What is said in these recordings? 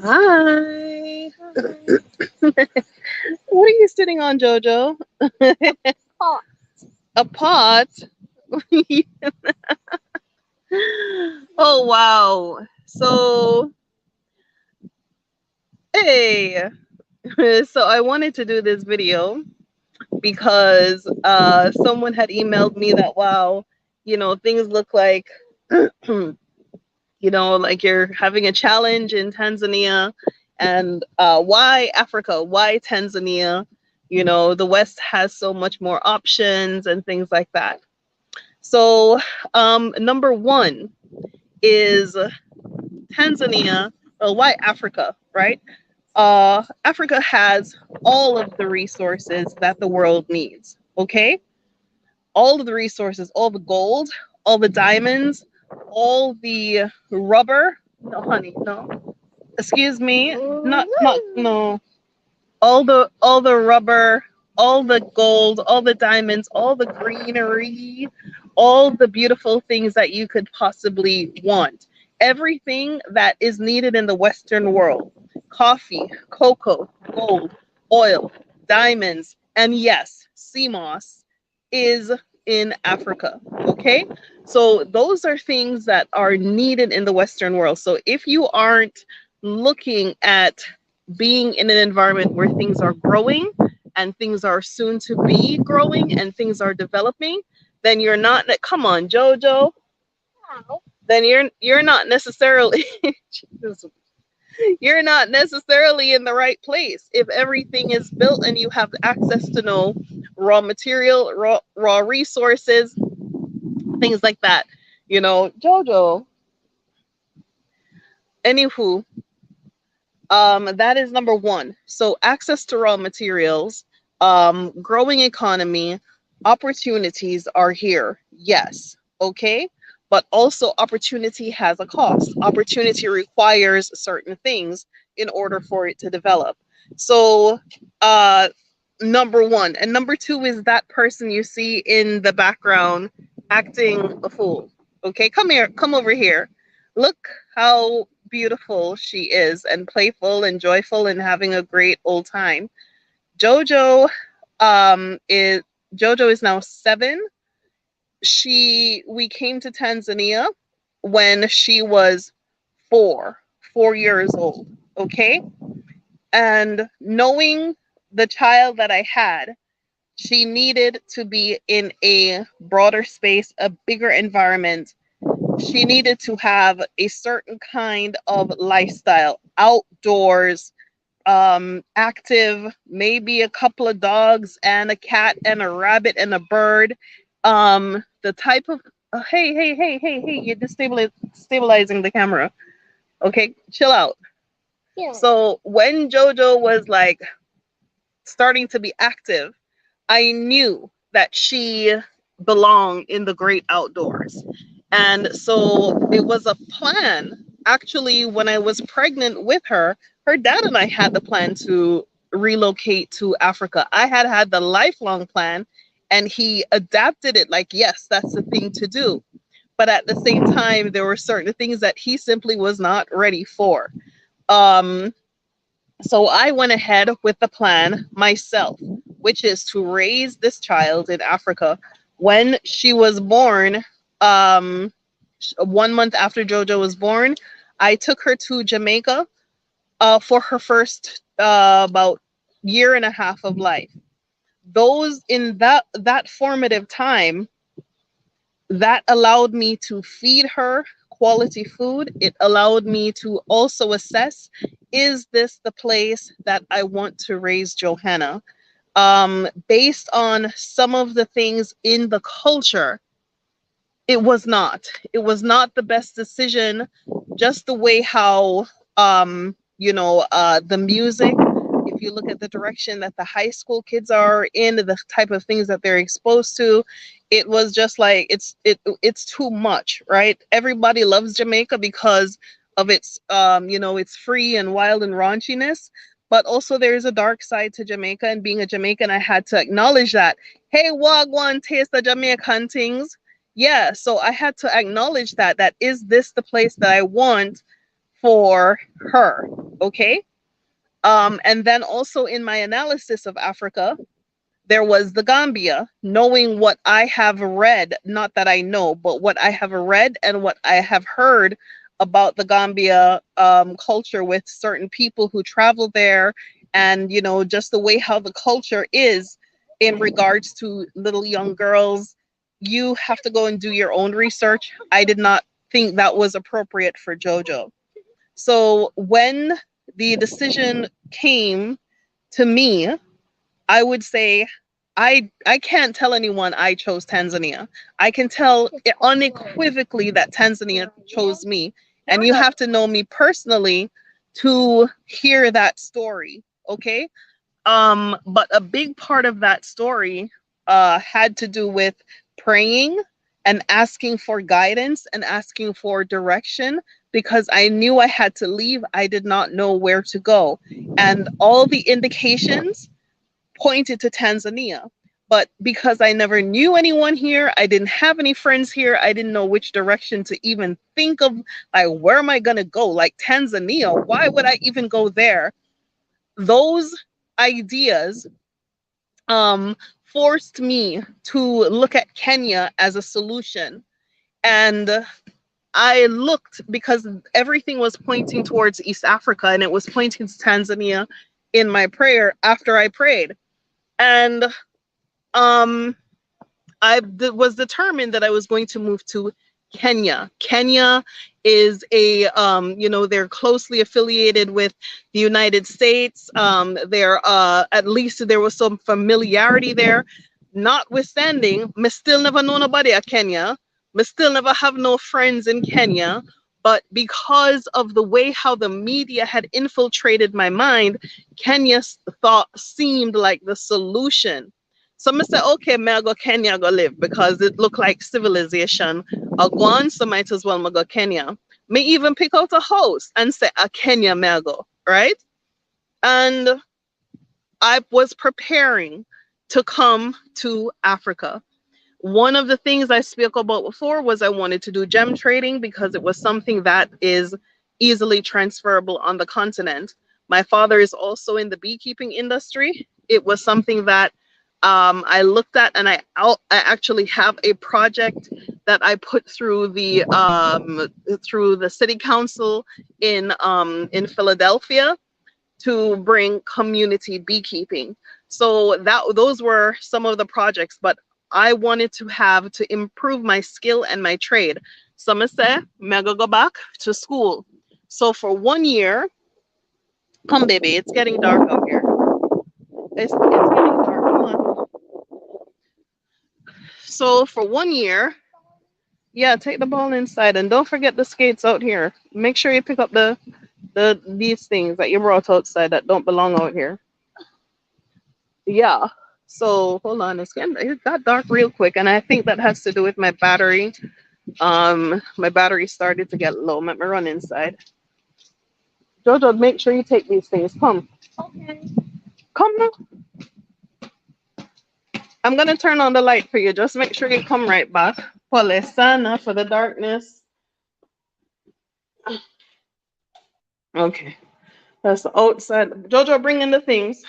Hi. Hi. What are you sitting on, Jojo? Pot. A pot? Oh, wow. So, hey. So I wanted to do this video because someone had emailed me that, wow, things look like, like you're having a challenge in Tanzania. And why Africa? Why Tanzania? The West has so much more options and things like that. So, number one is Tanzania. Well, why Africa, right? Africa has all of the resources that the world needs. Okay, all of the resources, all the gold, all the diamonds, all the rubber. No, honey, no. Excuse me. Not no. All the rubber, all the gold, all the diamonds, all the greenery, all the beautiful things that you could possibly want. Everything that is needed in the Western world. Coffee, cocoa, gold, oil, diamonds, and yes, sea moss is in Africa. Okay? So those are things that are needed in the Western world. So if you aren't looking at being in an environment where things are growing and things are soon to be growing and things are developing, then you're not, come on, Jojo, Ow. then you're not necessarily you're not necessarily in the right place. If everything is built and you have access to no raw material, raw resources, things like that, Jojo. Anywho, that is number one. So access to raw materials, growing economy, opportunities are here. Yes. Okay. But also opportunity has a cost. Opportunity requires certain things in order for it to develop. So uh number one. And number two is that person you see in the background acting a fool. Okay, come here, come over here. Look how beautiful she is and playful and joyful and having a great old time. Jojo is now 7. We came to Tanzania when she was 4 years old. Okay. And knowing the child that I had, she needed to be in a broader space, a bigger environment. She needed to have a certain kind of lifestyle, outdoors, active, maybe a couple of dogs and a cat and a rabbit and a bird. The type of hey, you're stabilizing the camera. Okay, chill out. Yeah. So when Jojo was like starting to be active, I knew that she belonged in the great outdoors. And so it was a plan. Actually, when I was pregnant with her, her dad and I had the plan to relocate to Africa. I had the lifelong plan, and he adapted it like, yes, that's the thing to do. But at the same time, there were certain things that he simply was not ready for. Um, so I went ahead with the plan myself, which is to raise this child in Africa. When she was born, 1 month after Jojo was born, I took her to Jamaica for her first about year and a half of life. Those in that formative time, that allowed me to feed her quality food. It allowed me to also assess, is this the place that I want to raise Johanna? Based on some of the things in the culture, it was not. It was not the best decision, just the way how, the music, if you look at the direction that the high school kids are in, the type of things that they're exposed to, it was just like it's too much, right? Everybody loves Jamaica because of its its free and wild and raunchiness, but also there's a dark side to Jamaica, and being a Jamaican, I had to acknowledge that. Hey, wagwan, taste the Jamaican things. Yeah, so I had to acknowledge that is this the place that I want for her. Okay. And then also in my analysis of Africa, there was the Gambia, knowing what I have read, not that I know, but what I have read and what I have heard about the Gambia culture with certain people who travel there, and just the way how the culture is in regards to little young girls. You have to go and do your own research. I did not think that was appropriate for JoJo. So when the decision came to me, I would say I can't tell anyone I chose Tanzania. I can tell unequivocally that Tanzania chose me. And you have to know me personally to hear that story. Okay. But a big part of that story had to do with praying and asking for guidance and asking for direction, because I knew I had to leave. I did not know where to go. And all the indications pointed to Tanzania. But because I never knew anyone here, I didn't have any friends here, I didn't know which direction to even think of. Like, where am I going to go? Like, Tanzania, why would I even go there? Those ideas forced me to look at Kenya as a solution. And I looked because everything was pointing towards East Africa, and it was pointing to Tanzania in my prayer after I prayed. And was determined that I was going to move to Kenya. Kenya is they're closely affiliated with the United States. At least there was some familiarity there. Notwithstanding, me still never know nobody at Kenya. Me still never have no friends in Kenya. But because of the way how the media had infiltrated my mind, Kenya thought seemed like the solution. So I said, okay, may I go Kenya go live, because it looked like civilization. I'll go on, so might as well go Kenya. May even pick out a house and say, a Kenya may I go, right? And I was preparing to come to Africa. One of the things I spoke about before was I wanted to do gem trading, because it was something that is easily transferable on the continent. My father is also in the beekeeping industry. It was something that I looked at, and I actually have a project that I put through the city council in Philadelphia to bring community beekeeping. So those were some of the projects, but I wanted to improve my skill and my trade. So I said, I'm gonna go back to school. So for 1 year, come baby, it's getting dark out here. It's getting dark. Come on. So for 1 year, yeah, take the ball inside, and don't forget the skates out here. Make sure you pick up these things that you brought outside that don't belong out here. Yeah. So hold on, it got dark real quick, and I think that has to do with my battery. My battery started to get low. Let me run inside. Jojo, make sure you take these things. Come. Okay. Come now. I'm gonna turn on the light for you. Just make sure you come right back. Polesana for the darkness. Okay. That's the outside. Jojo, bring in the things.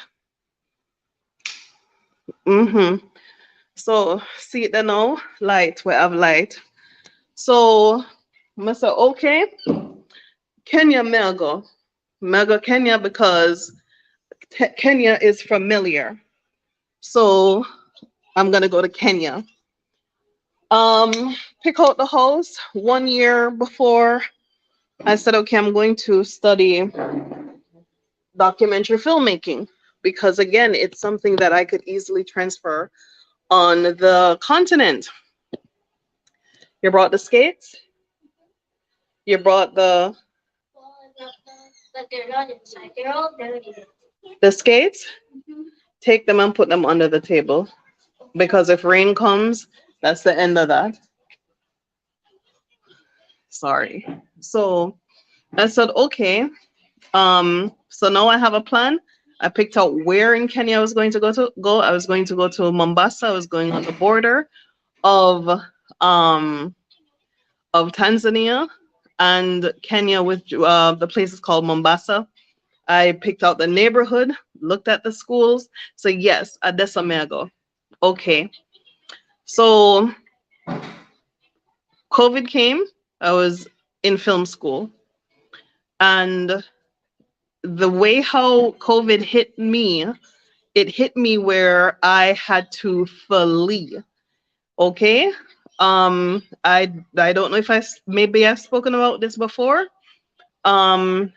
So see it now. Light. We have light. So I said, okay. Kenya Melgo. Melgo Kenya, because Kenya is familiar. So I'm gonna go to Kenya. Pick out the house 1 year before. I said, okay, I'm going to study documentary filmmaking, because again, it's something that I could easily transfer on the continent. You brought the skates. You brought But they're not inside. They're all dirty. the skates. Take them and put them under the table, because if rain comes, that's the end of that. Sorry. So I said, okay. So now I have a plan. I picked out where in Kenya I was going to go. I was going to go to Mombasa. I was going on the border of Tanzania. and Kenya with the place is called Mombasa. I picked out the neighborhood, looked at the schools. So yes, Adessa Mego. Okay. So COVID came. I was in film school, and the way how COVID hit me, it hit me where I had to flee. Okay. I don't know if maybe I've spoken about this before. Um,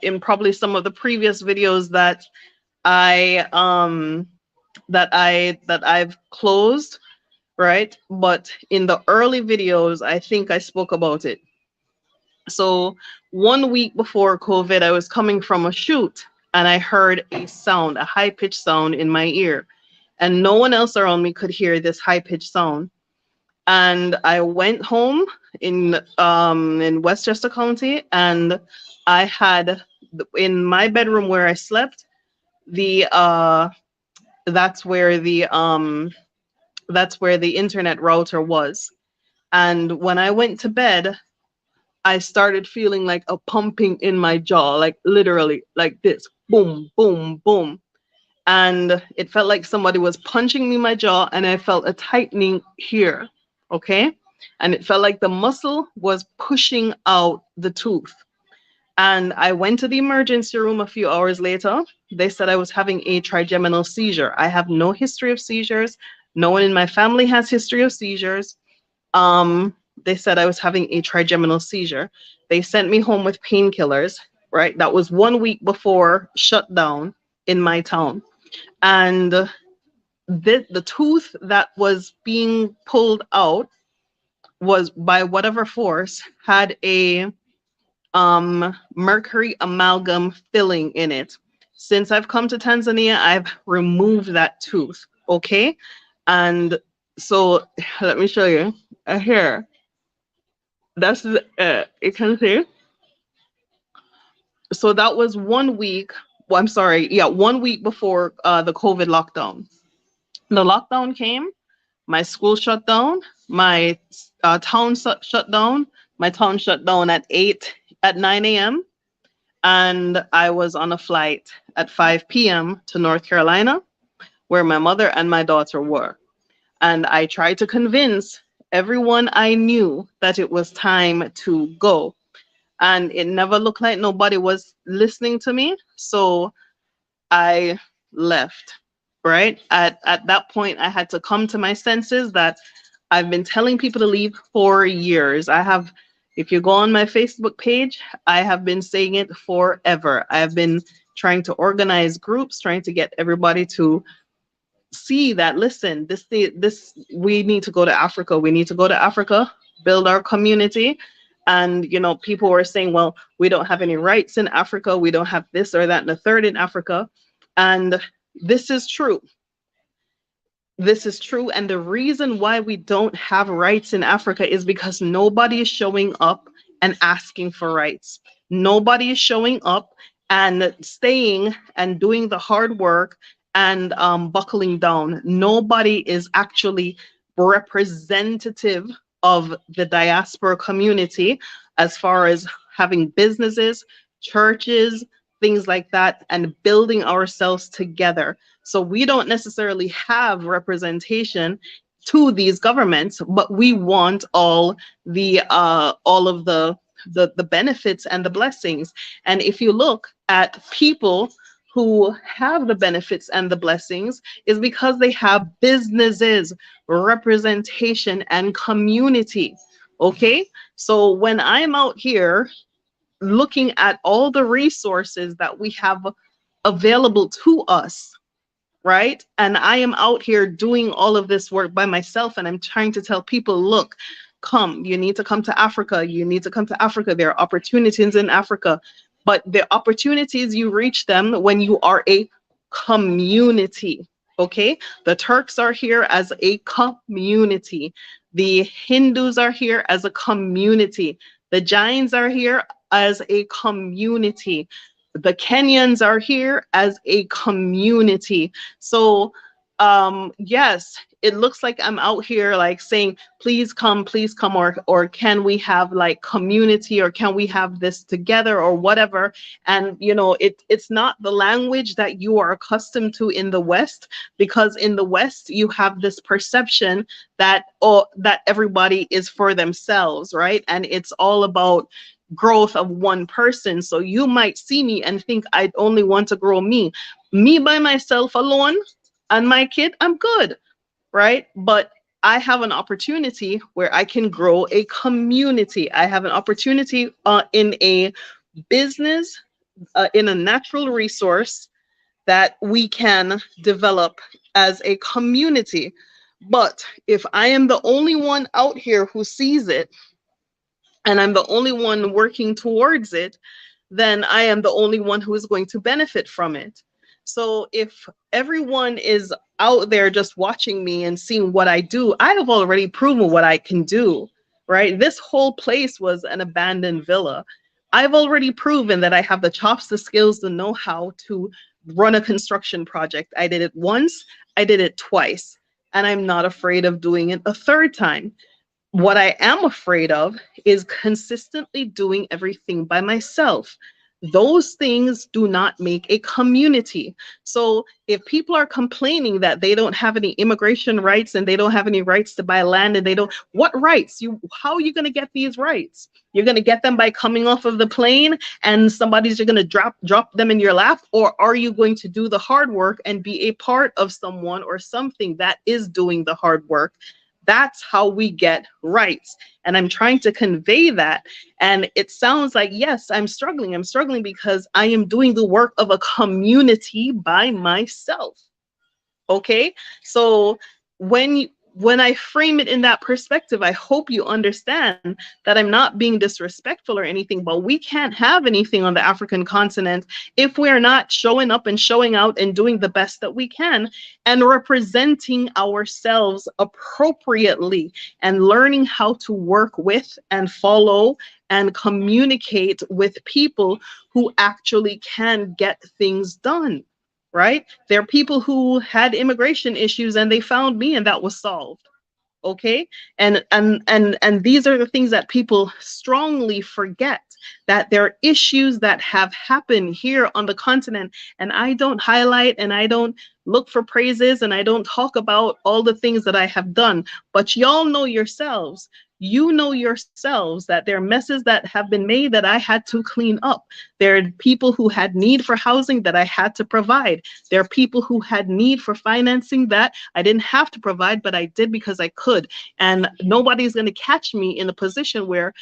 in probably some of the previous videos that I I've closed, right? But in the early videos, I think I spoke about it. So 1 week before COVID, I was coming from a shoot and I heard a sound, a high pitched sound in my ear, and no one else around me could hear this high pitched sound. And I went home in Westchester County, and I had in my bedroom where I slept, the that's where the internet router was. And when I went to bed, I started feeling like a pumping in my jaw, like literally like this, boom, boom, boom. And it felt like somebody was punching me in my jaw, and I felt a tightening here. Okay. And it felt like the muscle was pushing out the tooth. And I went to the emergency room a few hours later. They said I was having a trigeminal seizure. I have no history of seizures. No one in my family has history of seizures. They said I was having a trigeminal seizure. They sent me home with painkillers, right? That was 1 week before shutdown in my town. And the tooth that was being pulled out was, by whatever force, had a mercury amalgam filling in it. Since I've come to Tanzania, I've removed that tooth. Okay. And so let me show you here. That's you can see. So that was 1 week. Well, I'm sorry. Yeah, 1 week before the COVID lockdown. The lockdown came. My school shut down. My town shut down. My town shut down at 9 a.m. And I was on a flight at 5 p.m. to North Carolina, where my mother and my daughter were. And I tried to convince everyone I knew that it was time to go. And it never looked like nobody was listening to me. So I left, right? At that point, I had to come to my senses that I've been telling people to leave for years. If you go on my Facebook page, I have been saying it forever. I have been trying to organize groups, trying to get everybody to see that, listen, we need to go to Africa. We need to go to Africa, build our community. And, people were saying, well, we don't have any rights in Africa. We don't have this or that and the third in Africa. And this is true. This is true. And the reason why we don't have rights in Africa is because nobody is showing up and asking for rights. Nobody is showing up and staying and doing the hard work and buckling down. Nobody is actually representative of the diaspora community as far as having businesses, churches, things like that, and building ourselves together. So we don't necessarily have representation to these governments, but we want all of the benefits and the blessings. And if you look at people who have the benefits and the blessings, is because they have businesses, representation, and community. Okay, so when I'm out here looking at all the resources that we have available to us, right? And I am out here doing all of this work by myself, and I'm trying to tell people, look, you need to come to Africa. You need to come to Africa. There are opportunities in Africa, but the opportunities, you reach them when you are a community. Okay, the Turks are here as a community. The Hindus are here as a community. The Jains are here as a community. The Kenyans are here as a community. So yes, it looks like I'm out here like saying, please come, or can we have like community, or can we have this together, or whatever. And it's not the language that you are accustomed to in the West, because in the West you have this perception that, oh, that everybody is for themselves, right? And it's all about growth of one person. So you might see me and think I'd only want to grow me by myself alone and my kid, I'm good, right? But I have an opportunity where I can grow a community. I have an opportunity in a business, in a natural resource that we can develop as a community. But if I am the only one out here who sees it, and I'm the only one working towards it, then I am the only one who is going to benefit from it. So if everyone is out there just watching me and seeing what I do, I have already proven what I can do, right? This whole place was an abandoned villa. I've already proven that I have the chops, the skills, the know-how to run a construction project. I did it once, I did it twice, and I'm not afraid of doing it a third time. What I am afraid of is consistently doing everything by myself. Those things do not make a community. So if people are complaining that they don't have any immigration rights and they don't have any rights to buy land, and they don't, what rights? How are you going to get these rights? You're going to get them by coming off of the plane and somebody's going to drop them in your lap? Or are you going to do the hard work and be a part of someone or something that is doing the hard work? That's how we get rights. And I'm trying to convey that. And it sounds like, yes, I'm struggling. I'm struggling because I am doing the work of a community by myself. Okay. So when I frame it in that perspective, I hope you understand that I'm not being disrespectful or anything, but we can't have anything on the African continent if we're not showing up and showing out and doing the best that we can and representing ourselves appropriately and learning how to work with and follow and communicate with people who actually can get things done. Right? There are people who had immigration issues and they found me and that was solved. Okay. And these are the things that people strongly forget, that there are issues that have happened here on the continent, and I don't highlight and I don't look for praises and I don't talk about all the things that I have done, but y'all know yourselves. You know yourselves that there are messes that have been made that I had to clean up. There are people who had need for housing that I had to provide. There are people who had need for financing that I didn't have to provide, but I did because I could. And nobody's going to catch me in a position where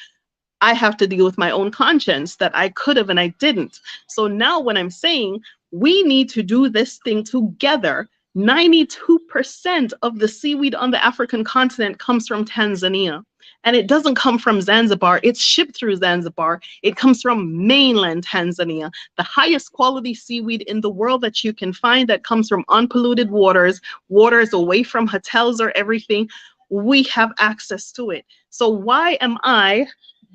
I have to deal with my own conscience that I could have and I didn't. So now when I'm saying we need to do this thing together, 92% of the seaweed on the African continent comes from Tanzania. And it doesn't come from Zanzibar. It's shipped through Zanzibar. It comes from mainland Tanzania. The highest quality seaweed in the world that you can find, that comes from unpolluted waters, waters away from hotels or everything. We have access to it. So why am I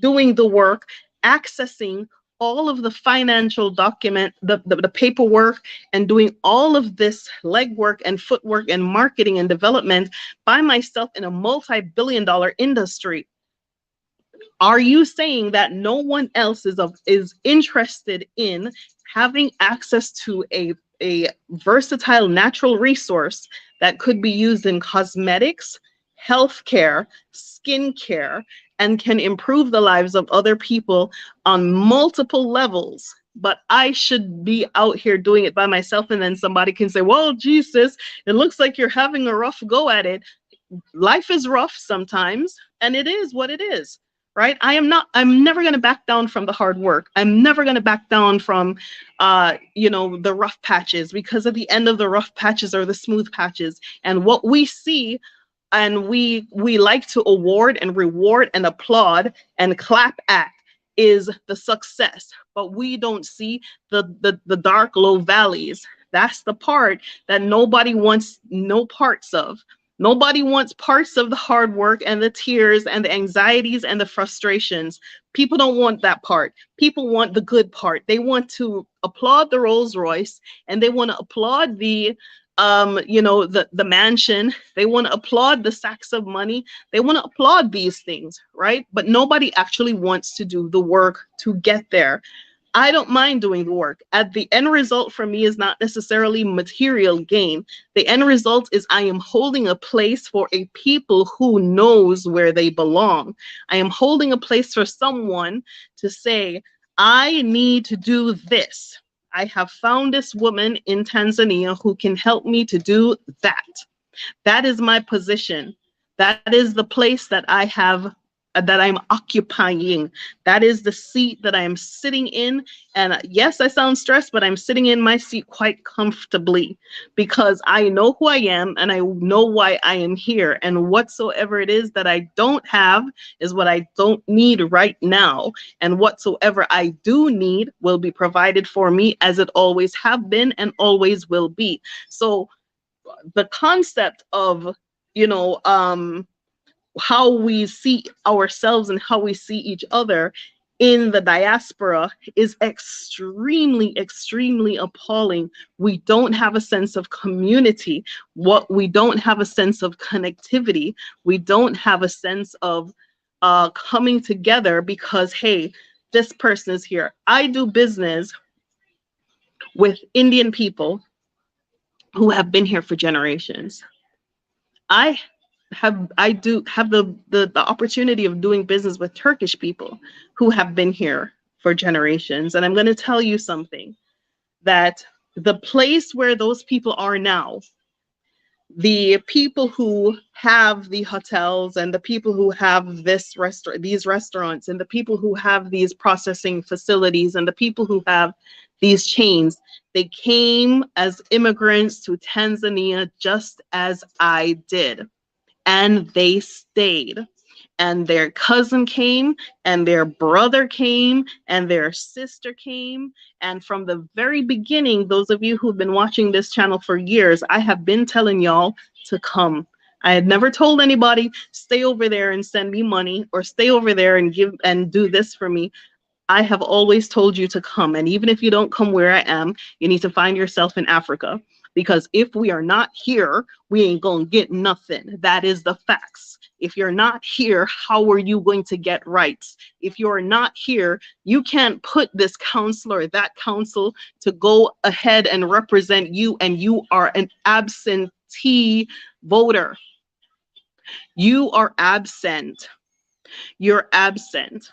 doing the work, accessing all of the financial document, the paperwork, and doing all of this legwork and footwork and marketing and development by myself in a multi-billion-dollar industry? Are you saying that no one else is interested in having access to a versatile natural resource that could be used in cosmetics, healthcare, skincare, and can improve the lives of other people on multiple levels? But I should be out here doing it by myself, and then somebody can say, well, Jesus, it looks like you're having a rough go at it. Life is rough sometimes, and it is what it is, right? I'm never going to back down from the hard work. I'm never going to back down from the rough patches, because at the end of the rough patches are the smooth patches. And what we see, and we like to award and reward and applaud and clap at, is the success, but we don't see the dark low valleys. That's the part that nobody wants no parts of. Nobody wants parts of the hard work and the tears and the anxieties and the frustrations. People don't want that part. People want the good part. They want to applaud the Rolls Royce, and they want to applaud the the mansion. They want to applaud the sacks of money. They want to applaud these things, right? But nobody actually wants to do the work to get there. I don't mind doing the work. At the end result for me is not necessarily material gain. The end result is I am holding a place for a people who knows where they belong. I am holding a place for someone to say, I need to do this. I have found this woman in Tanzania who can help me to do that. That is my position. That is the place that I have, that I'm occupying. That is the seat that I am sitting in. And yes, I sound stressed, but I'm sitting in my seat quite comfortably because I know who I am and I know why I am here. And whatsoever it is that I don't have is what I don't need right now. And whatsoever I do need will be provided for me as it always have been and always will be. So the concept of, you know, how we see ourselves and how we see each other in the diaspora is extremely, extremely appalling. We don't have a sense of community. We don't have a sense of connectivity. We don't have a sense of coming together because, hey, this person is here. I do business with Indian people who have been here for generations. I I do have the opportunity of doing business with Turkish people who have been here for generations. And I'm going to tell you something, that the place where those people are now, the people who have the hotels and the people who have these restaurants and the people who have these processing facilities and the people who have these chains, they came as immigrants to Tanzania just as I did, and they stayed. And their cousin came, and their brother came, and their sister came. And from the very beginning, those of you who've been watching this channel for years, I have been telling y'all to come. I had never told anybody, stay over there and send me money, or stay over there and give and do this for me. I have always told you to come. And even if you don't come where I am, you need to find yourself in Africa. Because if we are not here, we ain't going to get nothing. That is the facts. If you're not here, how are you going to get rights? If you're not here, you can't put this council or that council to go ahead and represent you, and you are an absentee voter. You are absent. You're absent.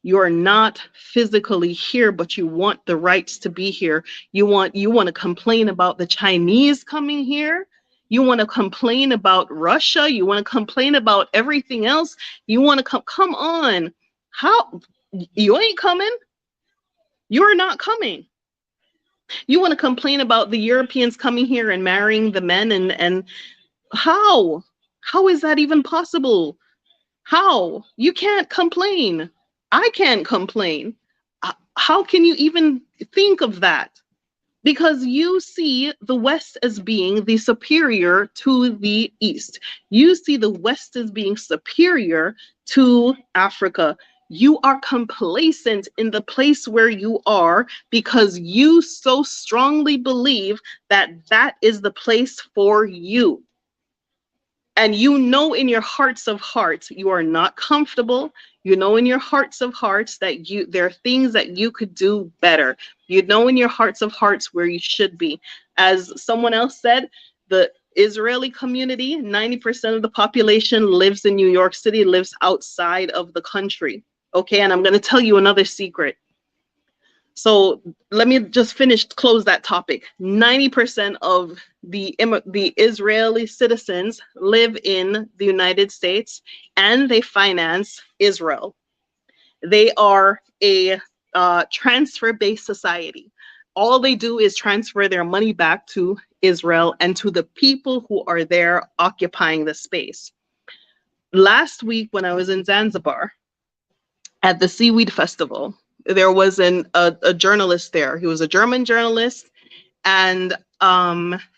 You're not physically here, but you want the rights to be here. You want to complain about the Chinese coming here. You want to complain about Russia. You want to complain about everything else. You want to come on. How? You ain't coming. You're not coming. You want to complain about the Europeans coming here and marrying the men, and how? How is that even possible? How? You can't complain. I can't complain. How can you even think of that? Because you see the West as being the superior to the East. You see the West as being superior to Africa. You are complacent in the place where you are because you so strongly believe that that is the place for you. And you know in your hearts of hearts, you are not comfortable. You know in your hearts of hearts that there are things that you could do better. You know in your hearts of hearts where you should be. As someone else said, the Israeli community, 90% of the population lives in New York City, lives outside of the country. Okay, and I'm going to tell you another secret. So let me just close that topic. 90% of the Israeli citizens live in the United States, and they finance Israel. They are a transfer-based society. All they do is transfer their money back to Israel and to the people who are there occupying the space. Last week, when I was in Zanzibar at the Seaweed Festival, there was a journalist there. He was a German journalist, and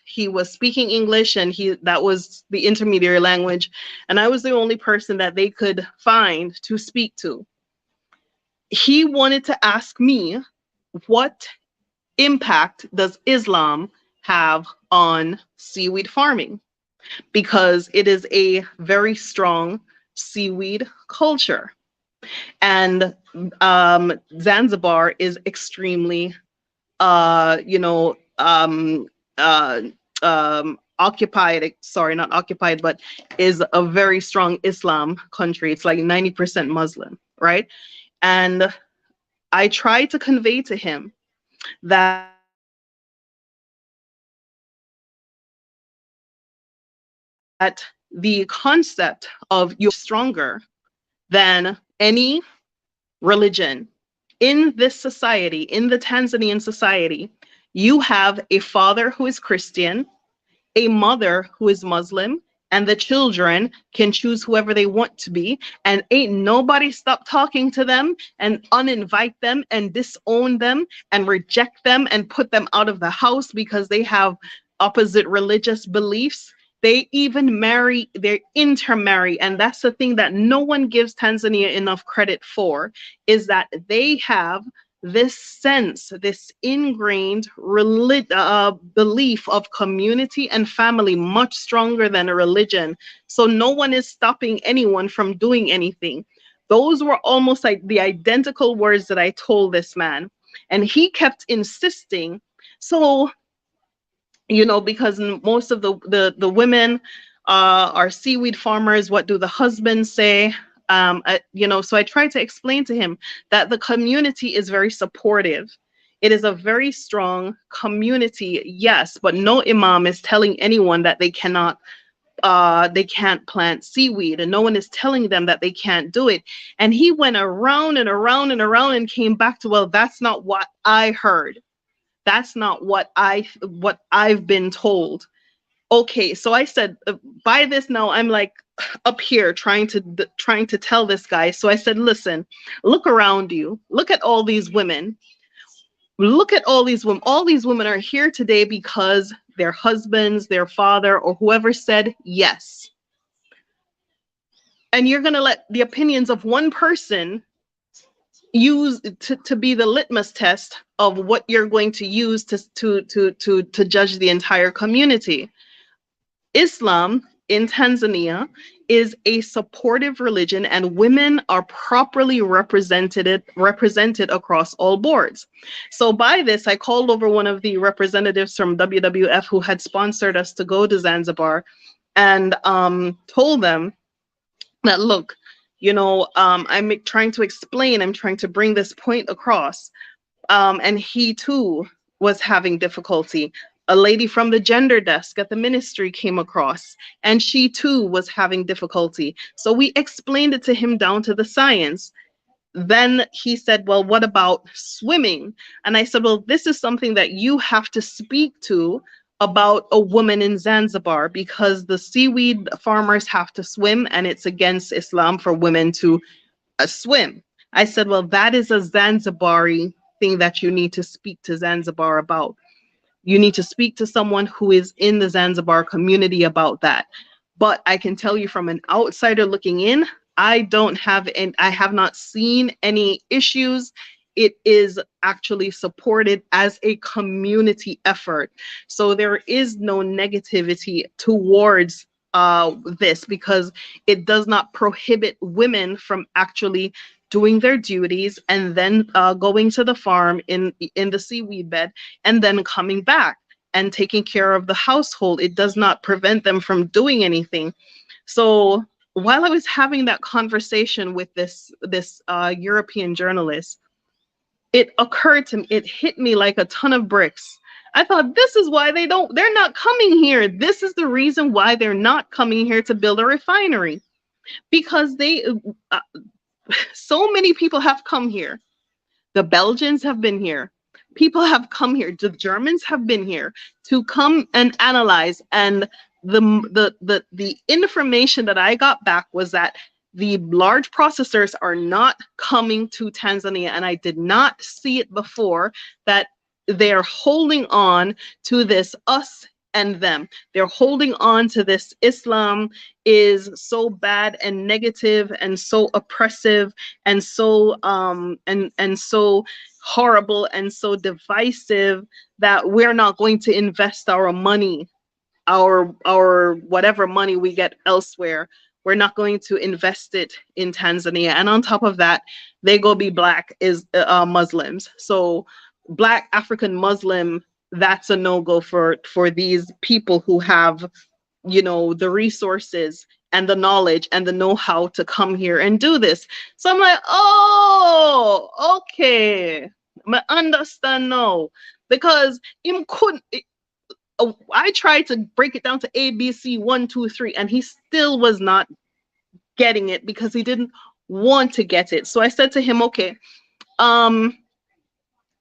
he was speaking English, and that was the intermediary language, and I was the only person that they could find to speak to. He wanted to ask me, what impact does Islam have on seaweed farming, because it is a very strong seaweed culture. And Zanzibar is extremely, you know, uh, occupied, sorry, not occupied, but is a very strong Islam country. It's like 90% Muslim, right? And I try to convey to him that the concept of you're stronger than any religion in this society, in the Tanzanian society, you have a father who is Christian, a mother who is Muslim, and the children can choose whoever they want to be, and ain't nobody stop talking to them and uninvite them and disown them and reject them and put them out of the house because they have opposite religious beliefs. They even marry, they intermarry, and that's the thing that no one gives Tanzania enough credit for, is that they have this sense, this ingrained belief of community and family much stronger than a religion. So no one is stopping anyone from doing anything. Those were almost like the identical words that I told this man. And he kept insisting. So, you know, because most of the women are seaweed farmers, what do the husbands say? You know, so I tried to explain to him that the community is very supportive. It is a very strong community, yes, but no imam is telling anyone that they can't plant seaweed, and no one is telling them that they can't do it. And he went around and around and around and came back to, well, that's not what I heard. That's not what I've been told. Okay, so I said, by this now I'm like up here trying to tell this guy. So I said, listen, look around you, look at all these women, look at all these women. All these women are here today because their husbands, their father, or whoever said yes. And you're going to let the opinions of one person use to be the litmus test of what you're going to use to judge the entire community. Islam in Tanzania is a supportive religion, and women are properly represented across all boards. So by this, I called over one of the representatives from WWF who had sponsored us to go to Zanzibar, and told them that, look, you know, I'm trying to explain, I'm trying to bring this point across. And he too was having difficulty. A lady from the gender desk at the ministry came across, and she too was having difficulty. So we explained it to him down to the science. Then he said, well, what about swimming? And I said, well, this is something that you have to speak to about a woman in Zanzibar, because the seaweed farmers have to swim, and it's against Islam for women to swim. I said, well, that is a Zanzibari thing that you need to speak to Zanzibar about. You need to speak to someone who is in the Zanzibar community about that. But I can tell you from an outsider looking in, I have not seen any issues. It is actually supported as a community effort. So there is no negativity towards this, because it does not prohibit women from actually doing their duties and then going to the farm in the seaweed bed and then coming back and taking care of the household. It does not prevent them from doing anything. So while I was having that conversation with this European journalist, it occurred to me, it hit me like a ton of bricks. I thought, this is why they're not coming here. This is the reason why they're not coming here to build a refinery, because so many people have come here. The Belgians have been here. People have come here. The Germans have been here to come and analyze. And the information that I got back was that the large processors are not coming to Tanzania. And I did not see it before, that they're holding on to this us and them. They're holding on to this Islam is so bad and negative and so oppressive and so and so horrible and so divisive that we're not going to invest our money, our whatever money we get elsewhere. We're not going to invest it in Tanzania. And on top of that, they go be black is Muslims. So black African Muslim, that's a no-go for these people who have, you know, the resources and the knowledge and the know-how to come here and do this. So I'm like, oh, okay, I understand now, because him couldn't. I tried to break it down to A, B, C, 1, 2, 3, and he still was not getting it because he didn't want to get it. So I said to him, okay, um,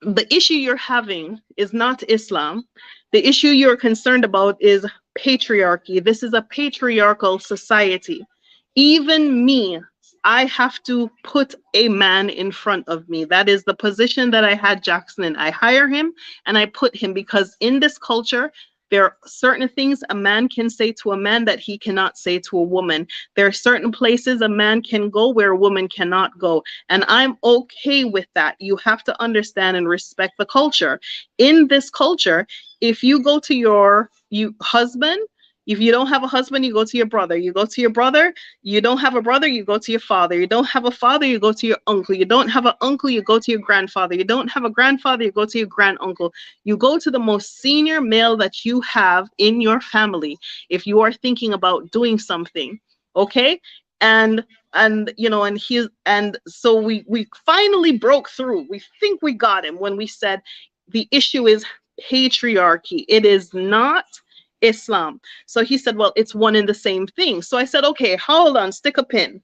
the issue you're having is not Islam. The issue you're concerned about is patriarchy. This is a patriarchal society. Even me, I have to put a man in front of me. That is the position that I had Jackson in. I hire him and I put him because in this culture, there are certain things a man can say to a man that he cannot say to a woman. There are certain places a man can go where a woman cannot go. And I'm okay with that. You have to understand and respect the culture. In this culture, if you go to your husband, if you don't have a husband, you go to your brother. You go to your brother. You don't have a brother, you go to your father. You don't have a father, you go to your uncle. You don't have an uncle, you go to your grandfather. You don't have a grandfather, you go to your granduncle. You go to the most senior male that you have in your family if you are thinking about doing something. Okay? And you know, and he's and so we finally broke through. We think we got him when we said the issue is patriarchy. It is not Islam. So he said, well, it's one and the same thing. So I said, okay, hold on, stick a pin.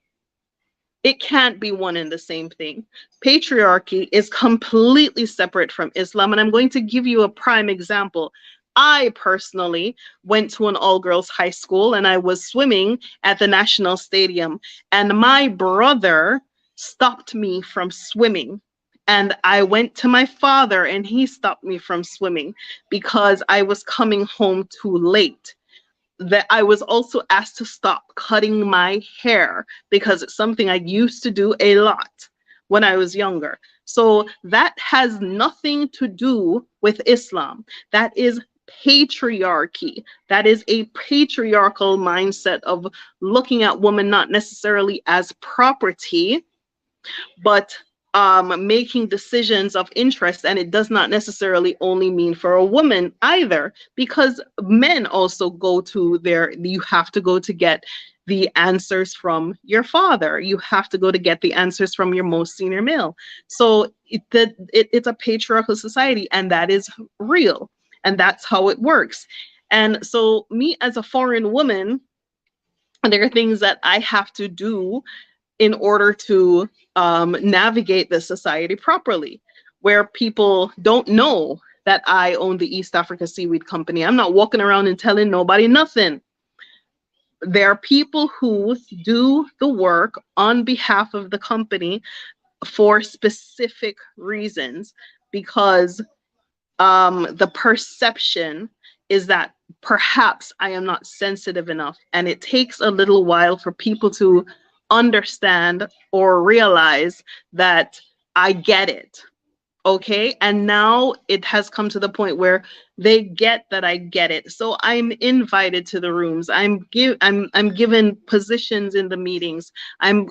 It can't be one and the same thing. Patriarchy is completely separate from Islam. And I'm going to give you a prime example. I personally went to an all-girls high school and I was swimming at the National Stadium. And my brother stopped me from swimming. And I went to my father and he stopped me from swimming because I was coming home too late. That I was also asked to stop cutting my hair because it's something I used to do a lot when I was younger. So that has nothing to do with Islam. That is patriarchy. That is a patriarchal mindset of looking at women not necessarily as property, but making decisions of interest. And it does not necessarily only mean for a woman either, because men also go to you have to go to get the answers from your father. You have to go to get the answers from your most senior male. So it's a patriarchal society, and that is real. And that's how it works. And so me as a foreign woman, there are things that I have to do in order to navigate the society properly, where people don't know that I own the East Africa Seaweed Company. I'm not walking around and telling nobody nothing. There are people who do the work on behalf of the company for specific reasons, because the perception is that perhaps I am not sensitive enough. And it takes a little while for people to understand or realize that I get it. Okay. And now it has come to the point where they get that I get it. So I'm invited to the rooms. I'm given positions in the meetings. I'm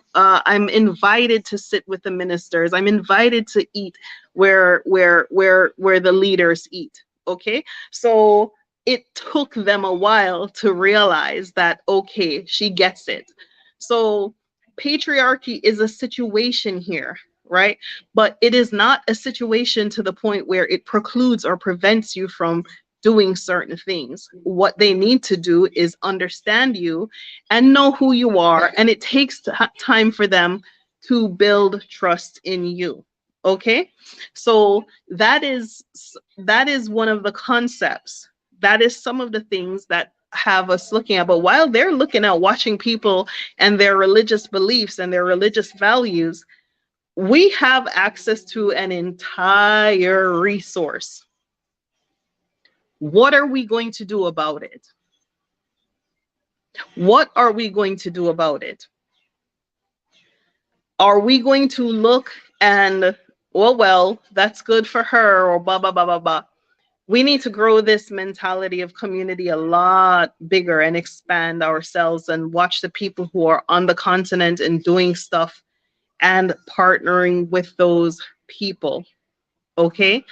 invited to sit with the ministers. I'm invited to eat where the leaders eat. Okay. So it took them a while to realize that, okay, she gets it. So patriarchy is a situation here, right? But it is not a situation to the point where it precludes or prevents you from doing certain things. What they need to do is understand you and know who you are, and it takes time for them to build trust in you. Okay? So that is one of the concepts. That is some of the things that have us looking at. But while they're looking at watching people and their religious beliefs and their religious values, we have access to an entire resource. What are we going to do about it? What are we going to do about it? Are we going to look and, well, that's good for her, or blah, blah, blah, blah, blah? We need to grow this mentality of community a lot bigger and expand ourselves and watch the people who are on the continent and doing stuff and partnering with those people. Okay?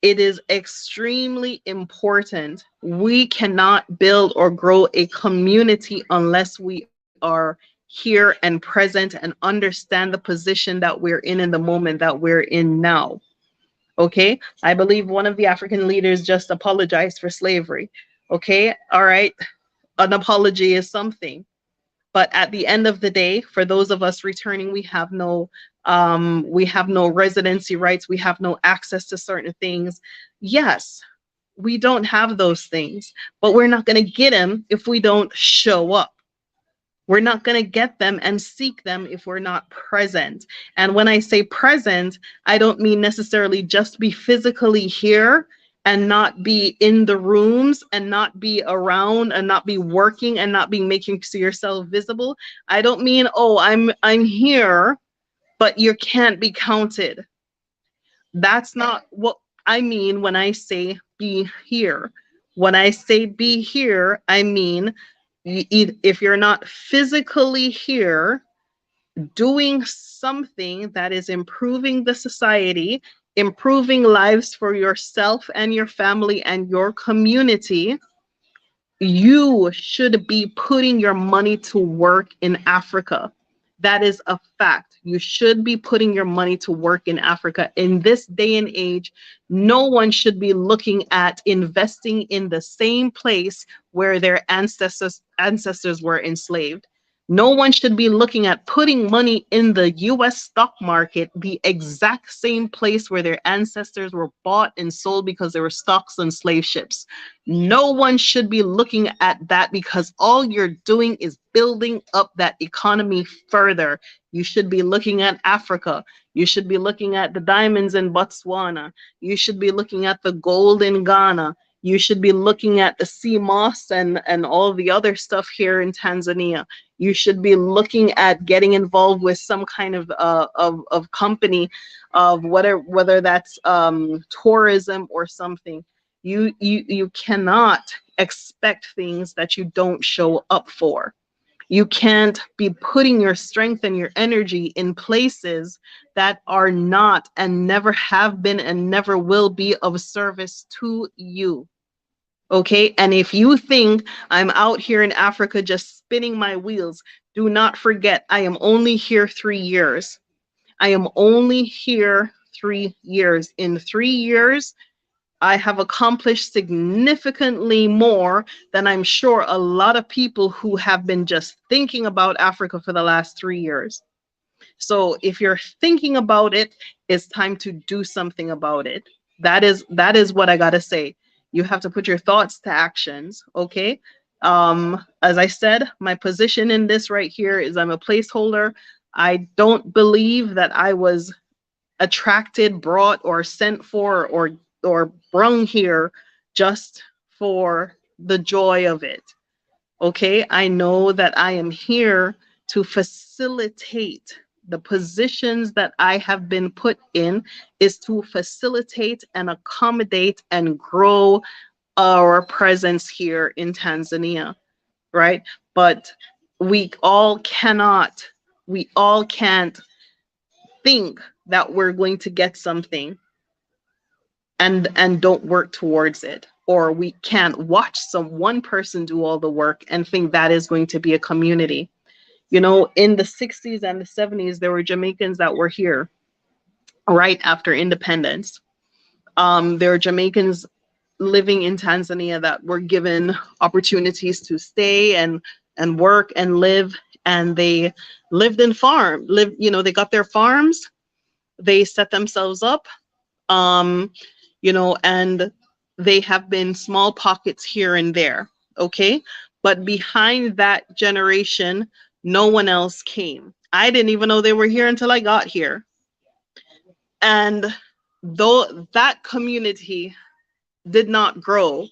It is extremely important. We cannot build or grow a community unless we are here and present and understand the position that we're in the moment that we're in now. Okay? I believe one of the African leaders just apologized for slavery. Okay? All right. An apology is something. But at the end of the day, for those of us returning, we have no residency rights, we have no access to certain things. Yes, we don't have those things, but we're not going to get them if we don't show up. We're not going to get them and seek them if we're not present. And when I say present, I don't mean necessarily just be physically here and not be in the rooms and not be around and not be working and not be making yourself visible. I don't mean, oh, I'm here, but you can't be counted. That's not what I mean when I say be here. When I say be here, I mean if you're not physically here doing something that is improving the society, improving lives for yourself and your family and your community, you should be putting your money to work in Africa. That is a fact. You should be putting your money to work in Africa. In this day and age, no one should be looking at investing in the same place where their ancestors were enslaved. No one should be looking at putting money in the US stock market, the exact same place where their ancestors were bought and sold because there were stocks on slave ships. No one should be looking at that because all you're doing is building up that economy further. You should be looking at Africa. You should be looking at the diamonds in Botswana. You should be looking at the gold in Ghana. You should be looking at the sea moss and all the other stuff here in Tanzania. You should be looking at getting involved with some kind of company of whether that's tourism or something. You cannot expect things that you don't show up for. You can't be putting your strength and your energy in places that are not and never have been and never will be of service to you. Okay? And if you think I'm out here in Africa just spinning my wheels, do not forget I am only here 3 years. I am only here 3 years. In 3 years, I have accomplished significantly more than I'm sure a lot of people who have been just thinking about Africa for the last 3 years. So if you're thinking about it, it's time to do something about it. That is what I gotta say. You have to put your thoughts to actions, okay? As I said, my position in this right here is I'm a placeholder. I don't believe that I was attracted, brought, or sent for, or brung here just for the joy of it. Okay, I know that I am here to facilitate the positions that I have been put in is to facilitate and accommodate and grow our presence here in Tanzania, right? But we all cannot, we all can't think that we're going to get something and don't work towards it, or we can't watch one person do all the work and think that is going to be a community. You know, in the 60s and the 70s there were Jamaicans that were here right after independence. There are Jamaicans living in Tanzania that were given opportunities to stay and work and live, and they lived in farm live you know, they got their farms, they set themselves up, um and they have been small pockets here and there. Okay, but behind that generation, no one else came. I didn't even know they were here until I got here. And though that community did not grow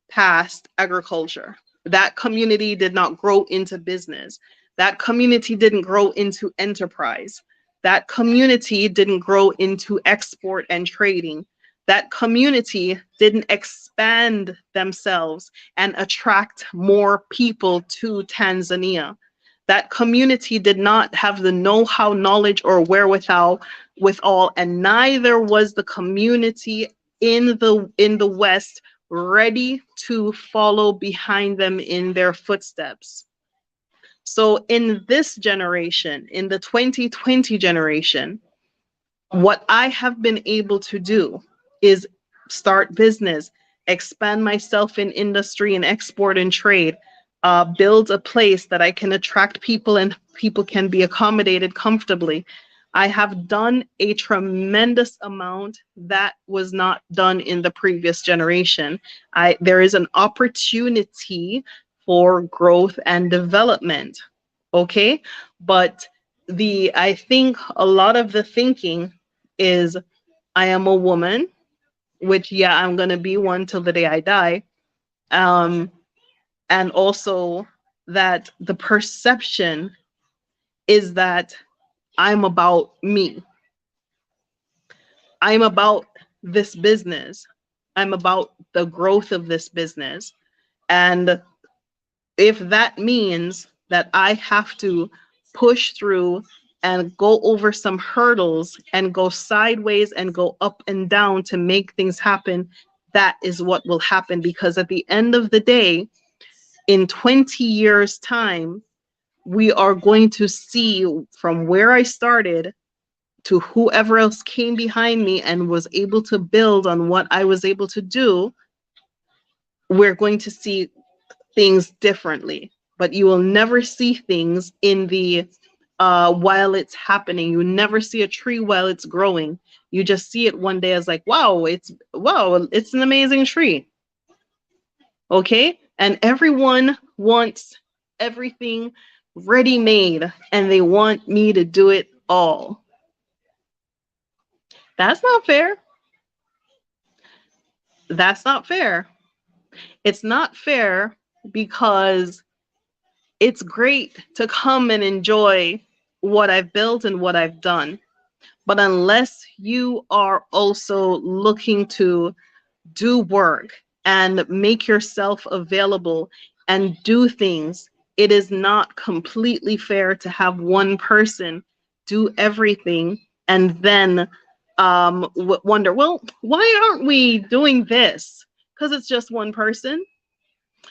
past agriculture. That community did not grow into business. That community didn't grow into enterprise. That community didn't grow into export and trading. That community didn't expand themselves and attract more people to Tanzania. That community did not have the know-how, knowledge, or wherewithal with all, and neither was the community in the West ready to follow behind them in their footsteps. So in this generation, in the 2020 generation, what I have been able to do is start business, expand myself in industry and export and trade, build a place that I can attract people and people can be accommodated comfortably. I have done a tremendous amount that was not done in the previous generation. There is an opportunity for growth and development. Okay, but I think a lot of the thinking is I am a woman, which yeah, I'm gonna be one till the day I die. Um, and also that the perception is that I'm about me. I'm about this business. I'm about the growth of this business. And if that means that I have to push through and go over some hurdles and go sideways and go up and down to make things happen, that is what will happen. Because at the end of the day, in 20 years' time, we are going to see from where I started to whoever else came behind me and was able to build on what I was able to do. We're going to see things differently, but you will never see things in the while it's happening. You never see a tree while it's growing. You just see it one day as like, wow, it's an amazing tree. Okay? And everyone wants everything ready made and they want me to do it all. That's not fair. That's not fair. It's not fair because it's great to come and enjoy what I've built and what I've done. But unless you are also looking to do work and make yourself available and do things, it is not completely fair to have one person do everything and then wonder, well, why aren't we doing this? Because it's just one person.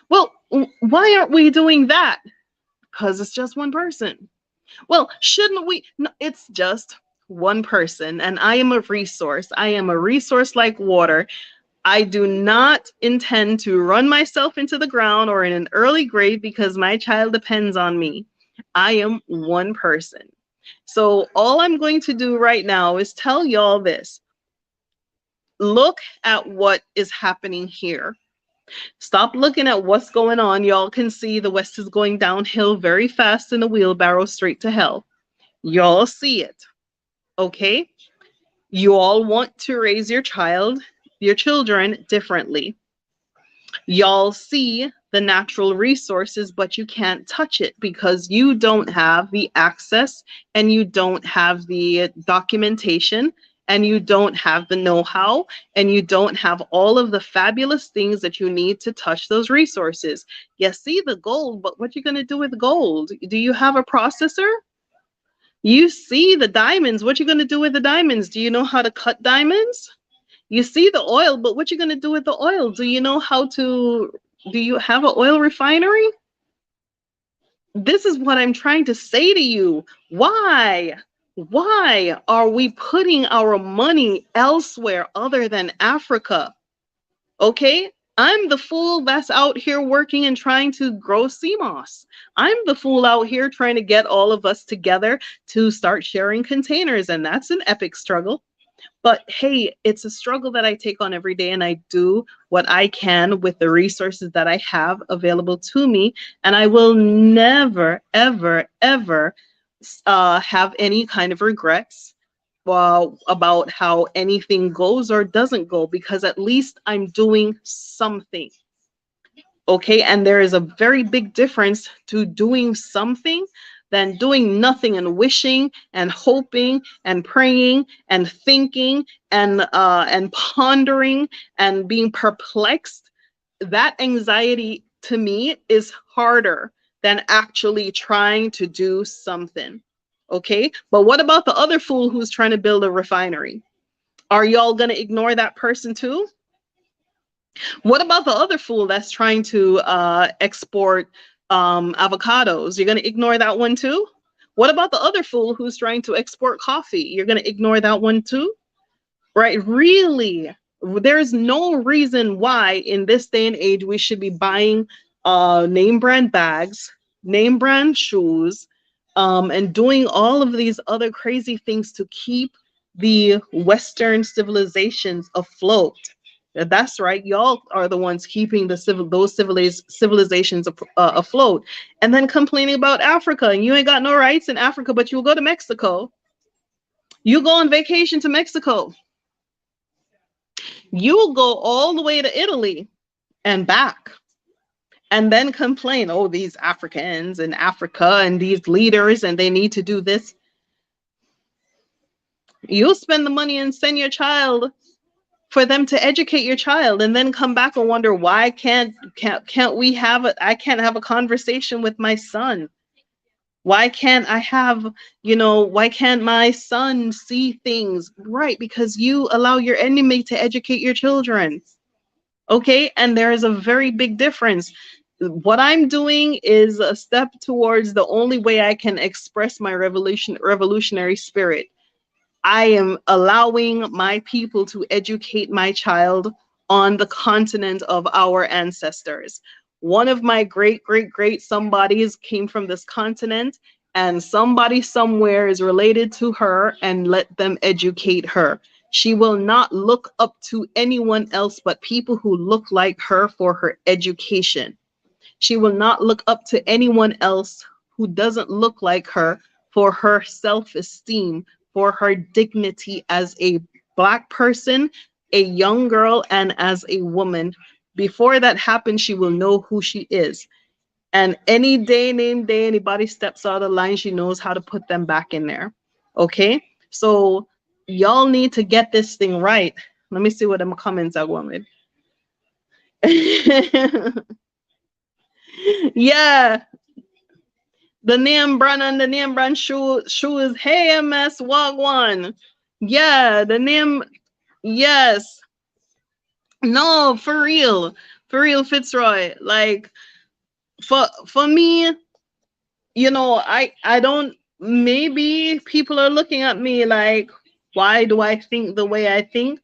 Well, why aren't we doing that? Because it's just one person. Well, shouldn't we? No, it's just one person, and I am a resource. I am a resource like water. I do not intend to run myself into the ground or in an early grave because my child depends on me. I am one person. So all I'm going to do right now is tell y'all this. Look at what is happening here. Stop looking at what's going on. Y'all can see the West is going downhill very fast in a wheelbarrow straight to hell. Y'all see it. Okay? You all want to raise your children differently. Y'all see the natural resources, but you can't touch it because you don't have the access and you don't have the documentation and you don't have the know-how and you don't have all of the fabulous things that you need to touch those resources. You see the gold, but what you going to do with gold? Do you have a processor? You see the diamonds, what you going to do with the diamonds? Do you know how to cut diamonds? You see the oil, but what you going to do with the oil? Do you know how to, do you have an oil refinery? This is what I'm trying to say to you. Why? Why are we putting our money elsewhere other than Africa? Okay? I'm the fool that's out here working and trying to grow sea moss. I'm the fool out here trying to get all of us together to start sharing containers, and that's an epic struggle. But hey, it's a struggle that I take on every day, and I do what I can with the resources that I have available to me. And I will never, ever, ever have any kind of regrets. about how anything goes or doesn't go, because at least I'm doing something. Okay, and there is a very big difference to doing something than doing nothing and wishing and hoping and praying and thinking and pondering and being perplexed. That anxiety to me is harder than actually trying to do something. Okay, but what about the other fool who's trying to build a refinery? Are y'all gonna ignore that person too? What about the other fool that's trying to export avocados? You're going to ignore that one too? What about the other fool who's trying to export coffee? You're going to ignore that one too? Right? Really? There's no reason why in this day and age we should be buying name brand bags, name brand shoes, and doing all of these other crazy things to keep the Western civilizations afloat. That's right. Y'all are the ones keeping those civilizations afloat, and then complaining about Africa. And you ain't got no rights in Africa, but you'll go to Mexico. You go on vacation to Mexico. You'll go all the way to Italy and back, and then complain, oh, these Africans in Africa and these leaders, and they need to do this. You'll spend the money and send your child for them to educate your child, and then come back and wonder why can't we have I can't have a conversation with my son. Why can't I have, why can't my son see things? Right, because you allow your enemy to educate your children. Okay, and there is a very big difference. What I'm doing is a step towards the only way I can express my revolutionary spirit. I am allowing my people to educate my child on the continent of our ancestors. One of my great, great, great somebodies came from this continent, and somebody somewhere is related to her, and let them educate her. She will not look up to anyone else but people who look like her for her education. She will not look up to anyone else who doesn't look like her for her self-esteem, for her dignity as a Black person, a young girl, and as a woman. Before that happens, she will know who she is. And any day, name day, anybody steps out of line, she knows how to put them back in there. Okay? So y'all need to get this thing right. Let me see what them comments are going with. Yeah, the name brand and the name brand shoes. Hey, MS Wagwan. Yeah, the name. Yes. No, for real, Fitzroy. Like for me, I don't. Maybe people are looking at me like, why do I think the way I think?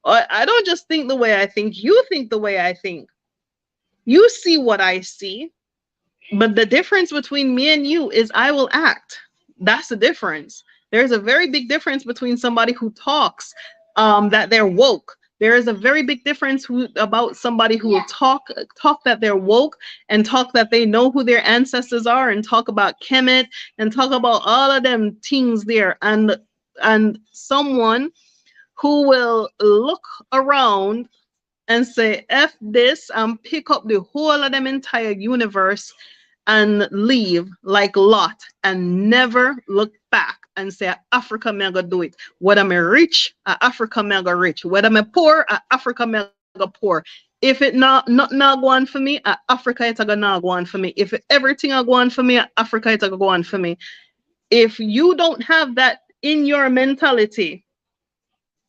I don't just think the way I think. You think the way I think. You see what I see. But the difference between me and you is I will act. That's the difference. There's a very big difference between somebody who talks that they're woke. There is a very big difference about somebody who will talk that they're woke, and talk that they know who their ancestors are, and talk about Kemet, and talk about all of them things there, and someone who will look around and say F this and pick up the whole of them entire universe and leave like Lot, and never look back and say, Africa, me go do it. Whether I'm rich, Africa, me go rich. Whether I'm poor, Africa, me go poor. If it not go on for me, Africa, it go not go on for me. If everything go on for me, Africa, it go on for me. If you don't have that in your mentality,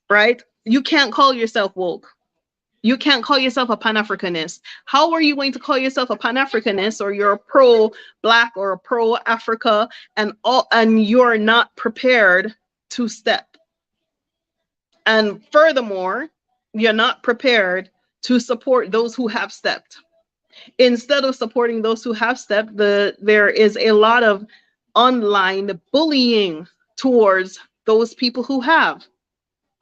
right, you can't call yourself woke. You can't call yourself a Pan-Africanist. How are you going to call yourself a Pan-Africanist, or you're a pro-Black or a pro-Africa, and you're not prepared to step? And furthermore, you're not prepared to support those who have stepped. Instead of supporting those who have stepped, there is a lot of online bullying towards those people who have.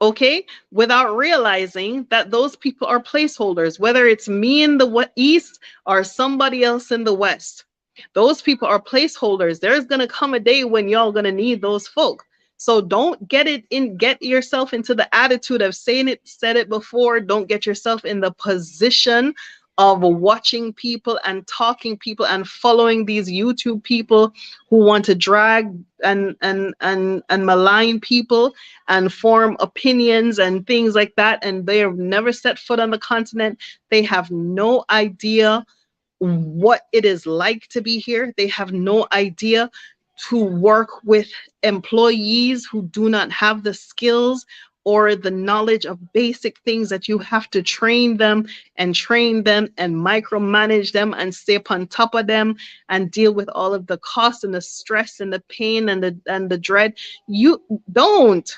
Okay, without realizing that those people are placeholders, whether it's me in the East or somebody else in the West. Those people are placeholders. There's going to come a day when y'all going to need those folk. So don't get yourself into the attitude of saying it, said it before. Don't get yourself in the position of watching people and talking people and following these YouTube people who want to drag and malign people and form opinions and things like that. And they have never set foot on the continent. They have no idea what it is like to be here. They have no idea to work with employees who do not have the skills or the knowledge of basic things that you have to train them and micromanage them and stay up on top of them and deal with all of the costs and the stress and the pain and the dread. You don't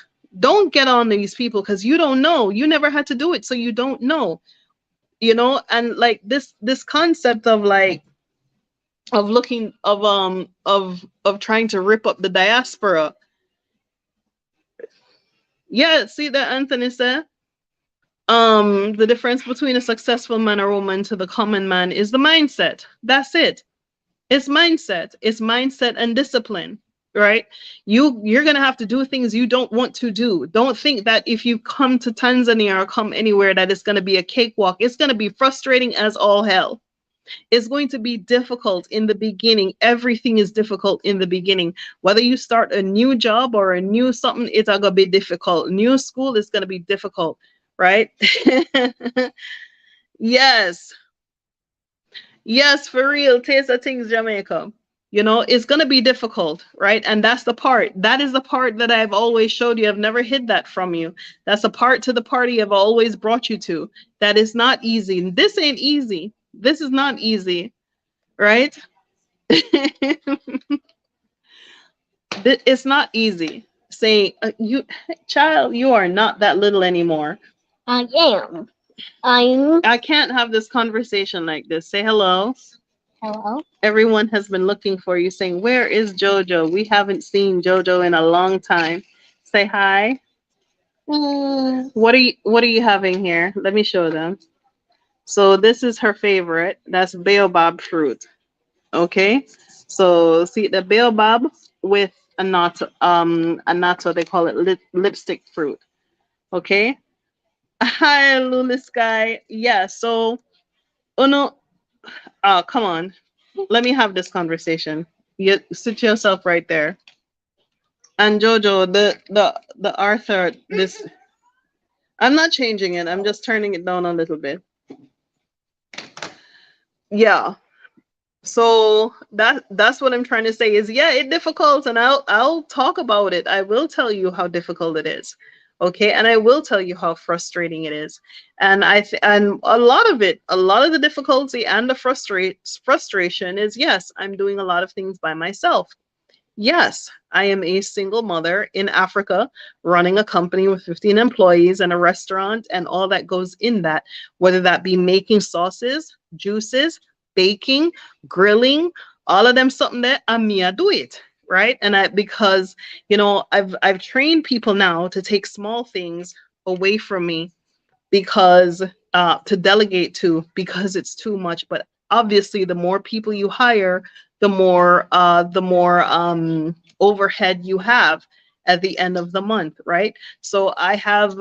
get on these people because you don't know. You never had to do it, so you don't know. And like this concept of like of looking of trying to rip up the diaspora. Yeah, see that Anthony said? The difference between a successful man or woman to the common man is the mindset. That's it. It's mindset. It's mindset and discipline, right? You're gonna have to do things you don't want to do. Don't think that if you come to Tanzania or come anywhere that it's gonna be a cakewalk. It's gonna be frustrating as all hell. It's going to be difficult in the beginning. Everything is difficult in the beginning. Whether you start a new job or a new something, it's gonna be difficult. New school is gonna be difficult, right? Yes. Yes, for real. Taste of things, Jamaica. It's gonna be difficult, right? And that's the part. That is the part that I've always showed you. I've never hid that from you. That's a part to the party I've always brought you to. That is not easy. This ain't easy. This is not easy, right? It's not easy. Saying, you child, you are not that little anymore. I am. I'm. I can't have this conversation like this. Say hello. Hello. Everyone has been looking for you, saying, "Where is Jojo? We haven't seen Jojo in a long time." Say hi. What are you having here? Let me show them. So this is her favorite. That's baobab fruit. Okay. So see the baobab with a natto, they call it lipstick fruit. Okay. Hi, Lula Sky. Yeah. So, oh no. Come on. Let me have this conversation. You sit yourself right there. And Jojo, the Arthur, this I'm not changing it. I'm just turning it down a little bit. Yeah. So that's what I'm trying to say is, yeah, it's difficult, and I'll talk about it. I will tell you how difficult it is. Okay, and I will tell you how frustrating it is. And and a lot of it, a lot of the difficulty and the frustration is, yes, I'm doing a lot of things by myself. Yes, I am a single mother in Africa running a company with 15 employees and a restaurant and all that goes in that, whether that be making sauces, juices, baking, grilling, all of them something that I do it, right? And because I've trained people now to take small things away from me because to delegate to, because it's too much. But obviously the more people you hire, the more overhead you have at the end of the month, right? So I have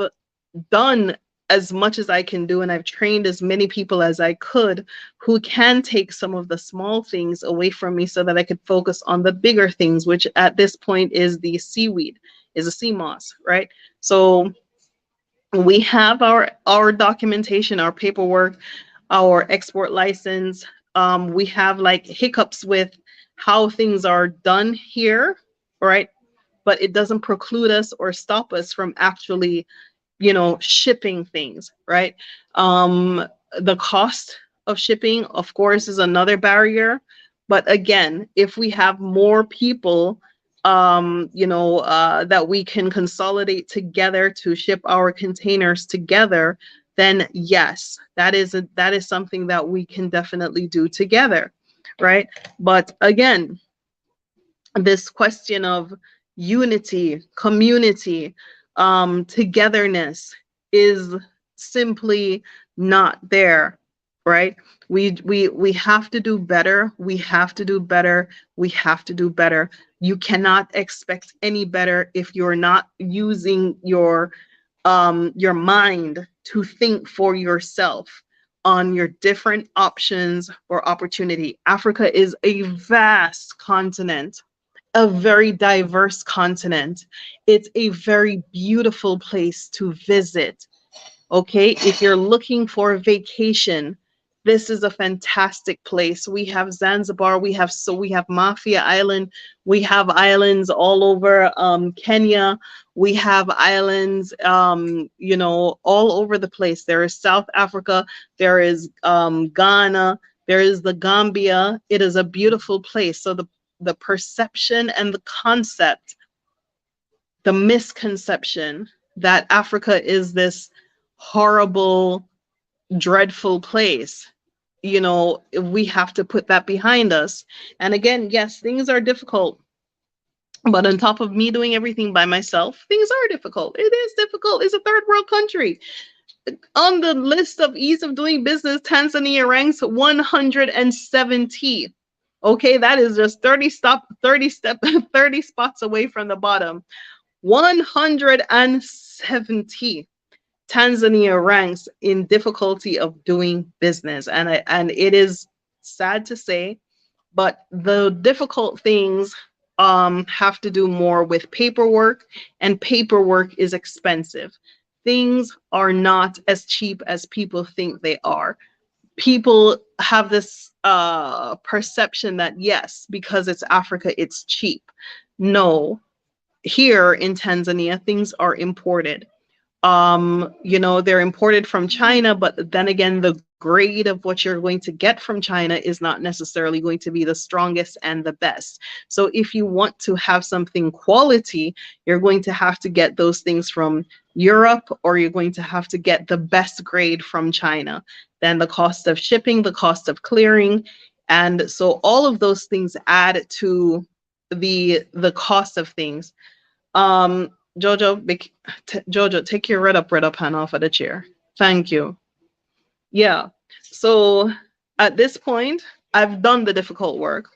done as much as I can do, and I've trained as many people as I could who can take some of the small things away from me so that I could focus on the bigger things, which at this point is the seaweed, is a sea moss, right? So we have our documentation, our paperwork, our export license. We have like hiccups with how things are done here, right? But it doesn't preclude us or stop us from actually, shipping things, right? The cost of shipping, of course, is another barrier. But again, if we have more people, that we can consolidate together to ship our containers together, then yes, that is something that we can definitely do together, right? But again, this question of unity, community, togetherness is simply not there, right? We have to do better. We have to do better. We have to do better. You cannot expect any better if you're not using your mind to think for yourself on your different options or opportunity. Africa is a vast continent, a very diverse continent. It's a very beautiful place to visit. Okay, if you're looking for a vacation, this is a fantastic place. We have Zanzibar, we have Mafia Island, we have islands all over Kenya, we have islands all over the place. There is South Africa, there is Ghana, there is the Gambia. It is a beautiful place. So the perception and the concept, the misconception that Africa is this horrible, dreadful place, we have to put that behind us. And again, yes, things are difficult. But on top of me doing everything by myself, things are difficult. It is difficult. It's a third world country. On the list of ease of doing business, Tanzania ranks 170. Okay, that is just 30 spots away from the bottom. 170. Tanzania ranks in difficulty of doing business, and it is sad to say, but the difficult things have to do more with paperwork, and paperwork is expensive. Things are not as cheap as people think they are. People have this perception that yes, because it's Africa, it's cheap. No, here in Tanzania, things are imported. They're imported from China, but then again, the grade of what you're going to get from China is not necessarily going to be the strongest and the best. So if you want to have something quality, you're going to have to get those things from Europe, or you're going to have to get the best grade from China. Then the cost of shipping, the cost of clearing, and so all of those things add to the cost of things. Um, Jojo, take your red up hand off of the chair. Thank you. Yeah. So at this point, I've done the difficult work.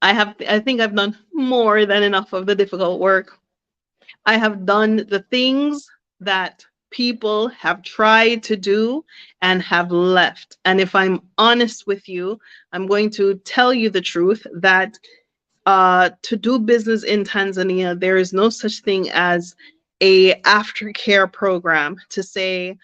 I think I've done more than enough of the difficult work. I have done the things that people have tried to do and have left. And if I'm honest with you, I'm going to tell you the truth that to do business in Tanzania, there is no such thing as a aftercare program to say,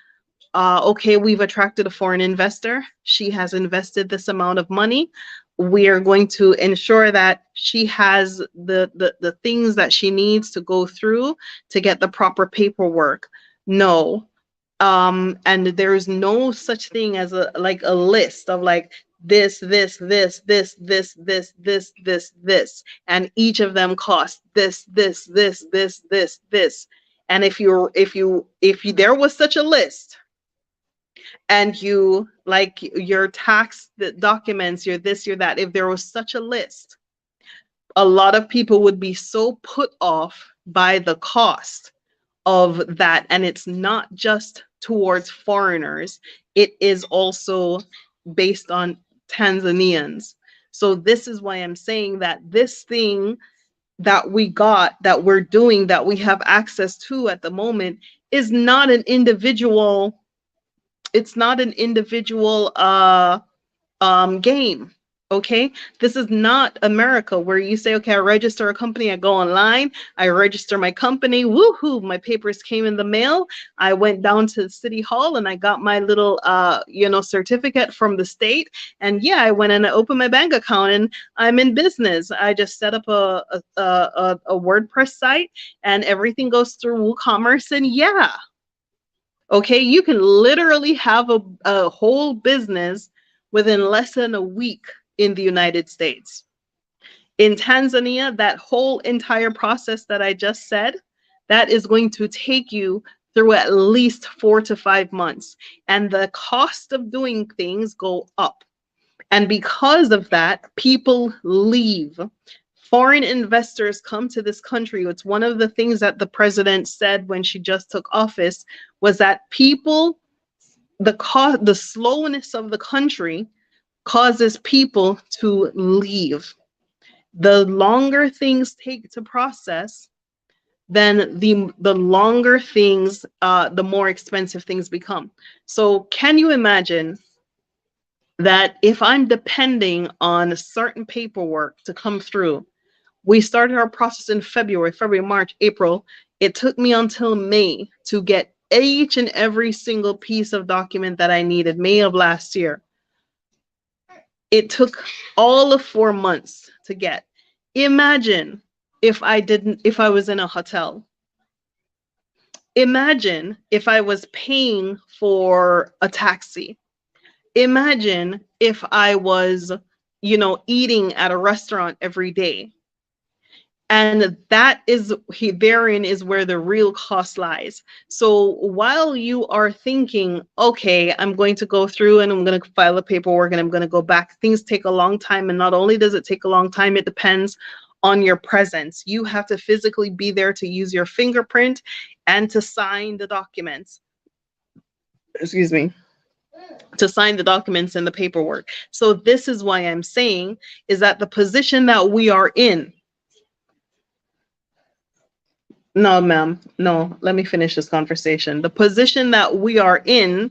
okay, we've attracted a foreign investor. She has invested this amount of money. We are going to ensure that she has the things that she needs to go through to get the proper paperwork. No. And there is no such thing as a list of like this, and each of them costs this. And if there was such a list, and you like your tax documents, your this, your that, if there was such a list, a lot of people would be so put off by the cost of that. And it's not just towards foreigners, it is also based on Tanzanians. So this is why I'm saying that this thing that we got, that we're doing, that we have access to at the moment is not an individual, it's not an individual game. Okay, this is not America where you say, okay, I register a company, I go online, I register my company, woohoo, my papers came in the mail, I went down to the city hall and I got my little certificate from the state, and yeah, I went and I opened my bank account and I'm in business. I just set up a WordPress site and everything goes through WooCommerce, and yeah, okay, you can literally have a whole business within less than a week in the United States. In Tanzania, that whole entire process that I just said, that is going to take you through at least 4 to 5 months. And the cost of doing things go up. And because of that, people leave. Foreign investors come to this country. It's one of the things that the president said when she just took office, was that people the slowness of the country causes people to leave. The longer things take to process, then the longer things, the more expensive things become. So can you imagine that if I'm depending on certain paperwork to come through? We started our process in February, March, April. It took me until May to get each and every single piece of document that I needed, May of last year. It took all of 4 months to get. Imagine if I was in a hotel. Imagine if I was paying for a taxi. Imagine if I was, eating at a restaurant every day. And therein is where the real cost lies. So while you are thinking, okay, I'm going to go through and I'm going to file the paperwork and I'm going to go back, things take a long time. And not only does it take a long time, it depends on your presence. You have to physically be there to use your fingerprint and to sign the documents. Excuse me. To sign the documents and the paperwork. So this is why I'm saying is that the position that we are in. No, ma'am. No, let me finish this conversation. The position that we are in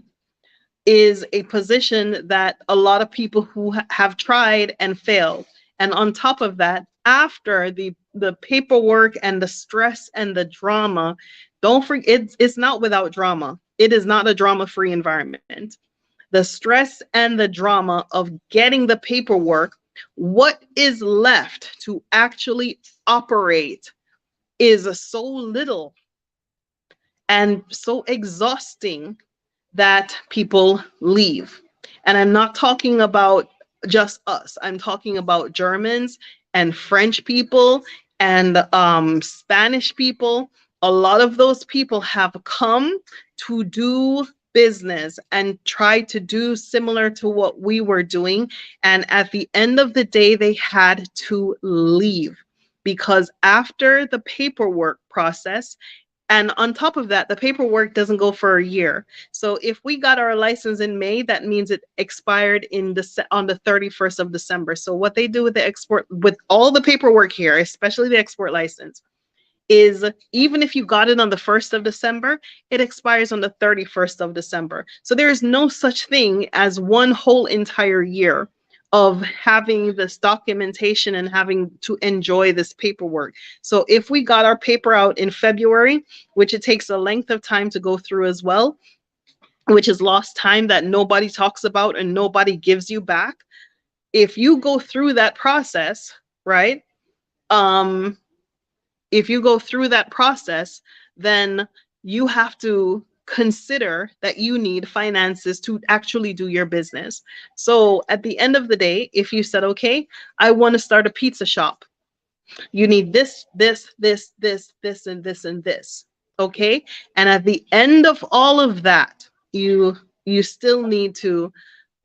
is a position that a lot of people who have tried and failed. And on top of that, after the paperwork and the stress and the drama, don't forget, it's not without drama. It is not a drama-free environment. The stress and the drama of getting the paperwork, what is left to actually operate is so little and so exhausting that people leave. And I'm not talking about just us. I'm talking about Germans and French people and Spanish people. A lot of those people have come to do business and try to do similar to what we were doing. And at the end of the day, they had to leave because after the paperwork process, and on top of that, the paperwork doesn't go for a year. So if we got our license in May, that means it expired on the 31st of December. So what they do with the export, with all the paperwork here, especially the export license, is even if you got it on the 1st of December, it expires on the 31st of December. So there is no such thing as one whole entire year of having this documentation and having to enjoy this paperwork. So if we got our paper out in February, which it takes a length of time to go through as well, which is lost time that nobody talks about and nobody gives you back. If you go through that process, right? If you go through that process, then you have to consider that you need finances to actually do your business. So at the end of the day, if you said, okay, I want to start a pizza shop, you need this, this, this, this, this, and this, and this. Okay. And at the end of all of that, you still need to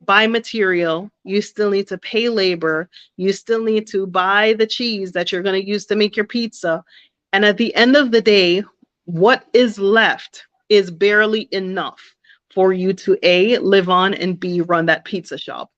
buy material, you still need to pay labor, you still need to buy the cheese that you're going to use to make your pizza. And at the end of the day, what is left is barely enough for you to A, live on, and B, run that pizza shop.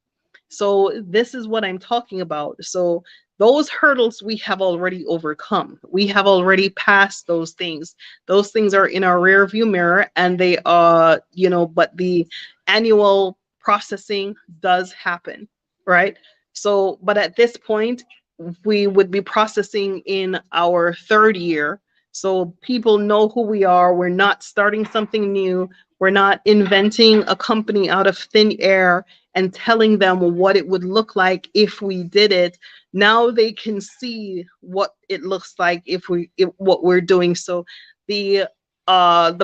So this is what I'm talking about. So those hurdles we have already overcome. We have already passed those things. Those things are in our rear view mirror, and they are, but the annual processing does happen, right? So, but at this point, we would be processing in our third year. So people know who we are. We're not starting something new. We're not inventing a company out of thin air and telling them what it would look like if we did it. Now they can see what it looks like if what we're doing. So the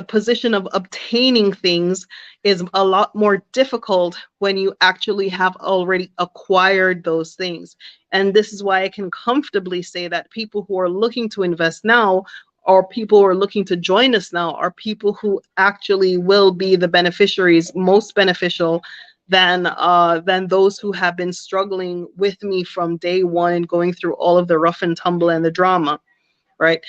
position of obtaining things is a lot more difficult when you actually have already acquired those things. And this is why I can comfortably say that people who are looking to invest now, or people who are looking to join us now, are people who actually will be the beneficiaries, most beneficial than those who have been struggling with me from day one and going through all of the rough and tumble and the drama, right?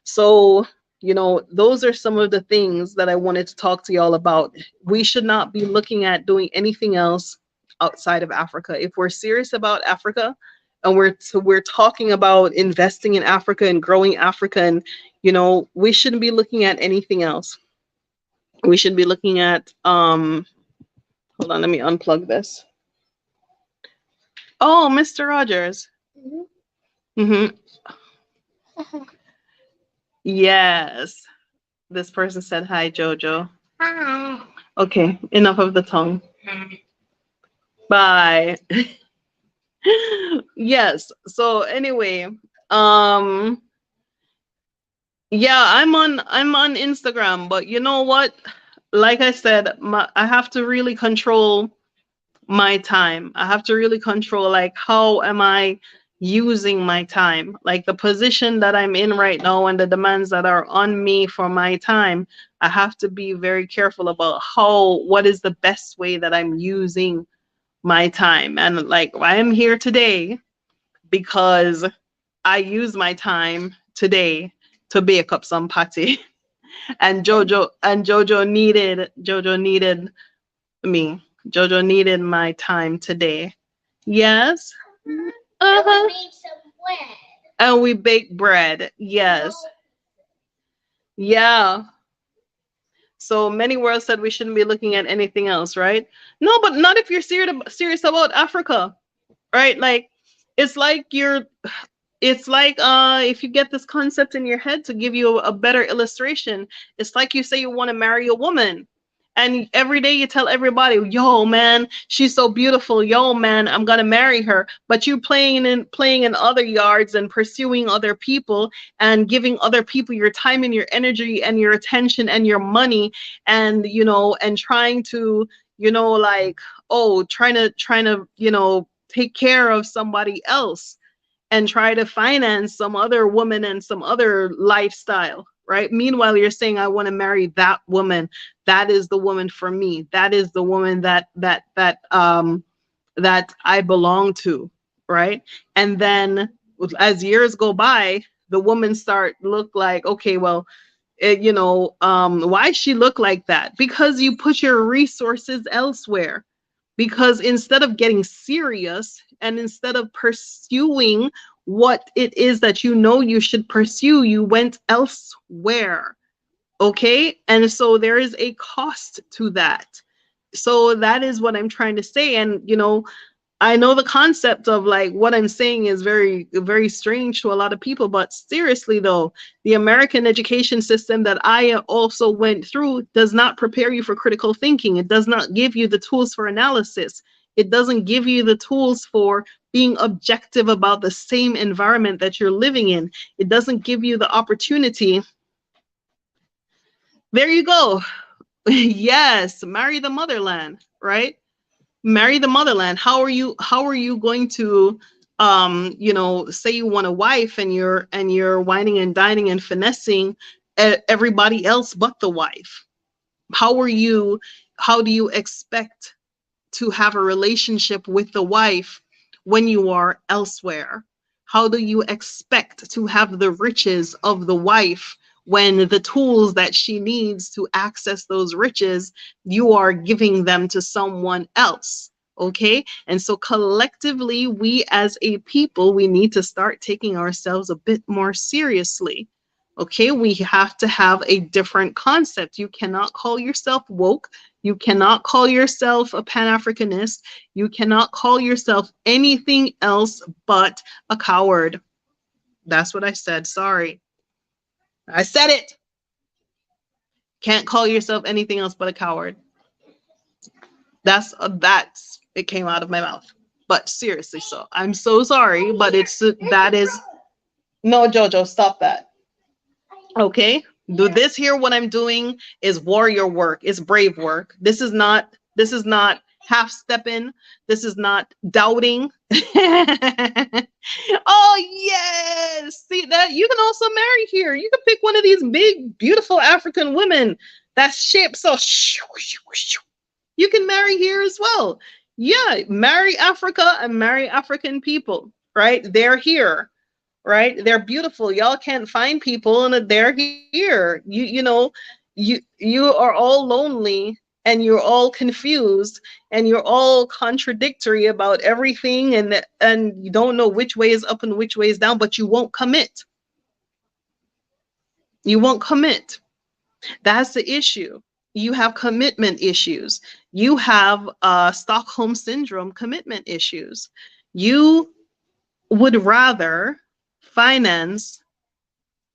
So You know, those are some of the things that I wanted to talk to y'all about. We should not be looking at doing anything else outside of Africa. If we're serious about Africa and we're talking about investing in Africa and growing Africa, and you know, we shouldn't be looking at anything else. We should be looking at hold on, let me unplug this. Oh, Mr. Rogers. Mm-hmm. Yes. This person said hi, Jojo. Hi. Okay, enough of the tongue. Bye. Yes. So anyway, um yeah, I'm on Instagram, but you know what? Like I said, I have to really control my time. I have to really control, like, how am I using my time? Like the position that I'm in right now and the demands that are on me for my time, I have to be very careful about what is the best way that I'm using my time. And like I am here today because I use my time today to bake up some patty. And Jojo needed me. Jojo needed my time today. Yes. Uh-huh. Made some bread. And we bake bread. Yes. Yeah. So many worlds said we shouldn't be looking at anything else, right? No, but not if you're serious about Africa, right? Like it's like you're it's like if you get this concept in your head, to give you a better illustration, it's like you say you want to marry a woman, and every day you tell everybody, yo man, she's so beautiful, yo man, I'm gonna marry her, but you playing in other yards and pursuing other people and giving other people your time and your energy and your attention and your money, and you know, and trying to, you know, like, oh, trying to you know, take care of somebody else and try to finance some other woman and some other lifestyle, right? Meanwhile, you're saying, I want to marry that woman. That is the woman for me. That is the woman that I belong to, right? And then as years go by, the woman start look like, okay, well, you know, why she look like that? Because you put your resources elsewhere. Because instead of getting serious and instead of pursuing what it is that you know you should pursue, you went elsewhere. Okay. And so there is a cost to that. So that is what I'm trying to say. And, you know, I know the concept of like what I'm saying is very, very strange to a lot of people, but seriously though, the American education system that I also went through does not prepare you for critical thinking. It does not give you the tools for analysis. It doesn't give you the tools for being objective about the same environment that you're living in. It doesn't give you the opportunity. There you go. Yes, marry the motherland, right? Marry the motherland. How are you going to you know, say you want a wife and you're whining and dining and finessing everybody else but the wife? How do you expect to have a relationship with the wife when you are elsewhere? How do you expect to have the riches of the wife when the tools that she needs to access those riches, you are giving them to someone else? Okay. And so collectively, we as a people, we need to start taking ourselves a bit more seriously. Okay. We have to have a different concept. You cannot call yourself woke. You cannot call yourself a Pan-Africanist. You cannot call yourself anything else but a coward. That's what I said. Sorry. I said it. Can't call yourself anything else but a coward. That's it came out of my mouth. But seriously, so I'm so sorry, but that is no, Jojo, stop that. Okay? Do this here, what I'm doing is warrior work, it's brave work. This is not half stepping, this is not doubting. Oh yes, see that you can also marry here. You can pick one of these big beautiful African women that's shaped so you can marry here as well. Yeah, marry Africa and marry African people, right? They're here, right? They're beautiful. Y'all can't find people, and they're here. You are all lonely, and you're all confused, and you're all contradictory about everything, and you don't know which way is up and which way is down, but you won't commit. You won't commit. That's the issue. You have commitment issues. You have Stockholm syndrome commitment issues. You would rather finance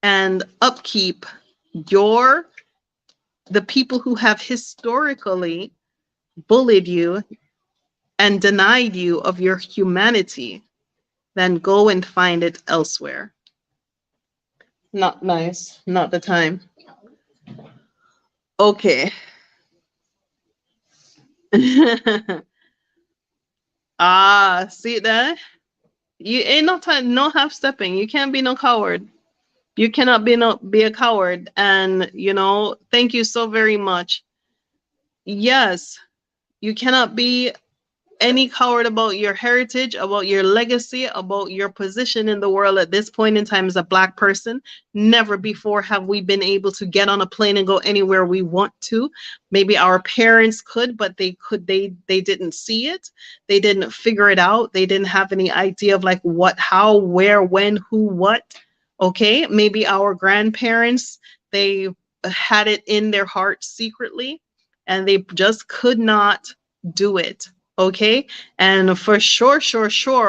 and upkeep your the people who have historically bullied you and denied you of your humanity than go and find it elsewhere. Not nice. Not the time. Okay. See that? You ain't no time, no half stepping. You can't be no coward. You cannot be a coward. And thank you so very much. Yes, you cannot be any coward about your heritage, about your legacy, about your position in the world at this point in time as a Black person. Never before have we been able to get on a plane and go anywhere we want to. Maybe our parents could, but they didn't see it. They didn't figure it out. They didn't have any idea of like what, how, where, when, who, what. Okay, maybe our grandparents, they had it in their heart secretly, and they just could not do it. Okay. And for sure,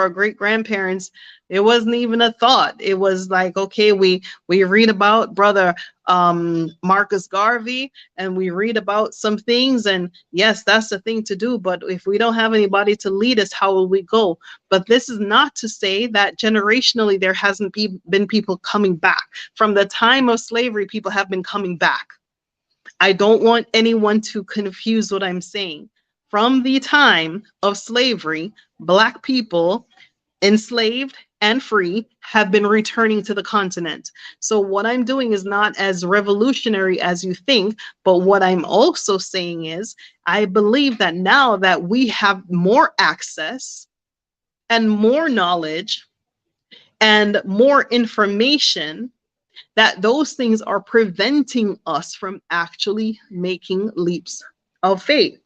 great grandparents, it wasn't even a thought. It was like, okay, we read about brother Marcus Garvey, and we read about some things, and yes, that's the thing to do. But if we don't have anybody to lead us, how will we go? But this is not to say that generationally there hasn't been people coming back. From the time of slavery, people have been coming back. I don't want anyone to confuse what I'm saying. From the time of slavery, Black people, enslaved and free, have been returning to the continent. So what I'm doing is not as revolutionary as you think, but what I'm also saying is I believe that now that we have more access and more knowledge and more information, that those things are preventing us from actually making leaps of faith.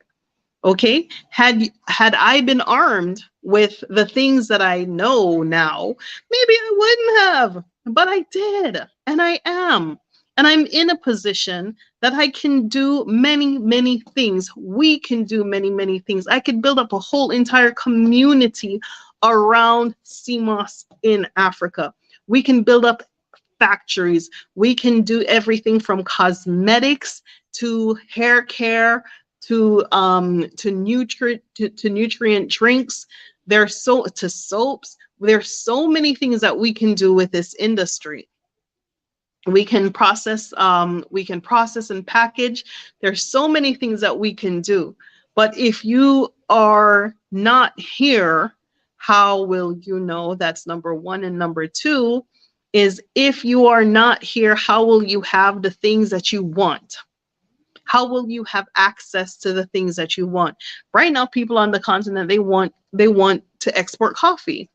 Okay, had I been armed with the things that I know now, maybe I wouldn't have, but I did, and I am. And I'm in a position that I can do many, many things. We can do many, many things. I could build up a whole entire community around CMOS in Africa. We can build up factories. We can do everything from cosmetics to hair care to nutrient drinks. There's to soaps. There's so many things that we can do with this industry. We can process and package. There's so many things that we can do. But if you are not here, how will you know? That's number one. And number two is, if you are not here, how will you have the things that you want? How will you have access to the things that you want? Right now, people on the continent, they want to export coffee.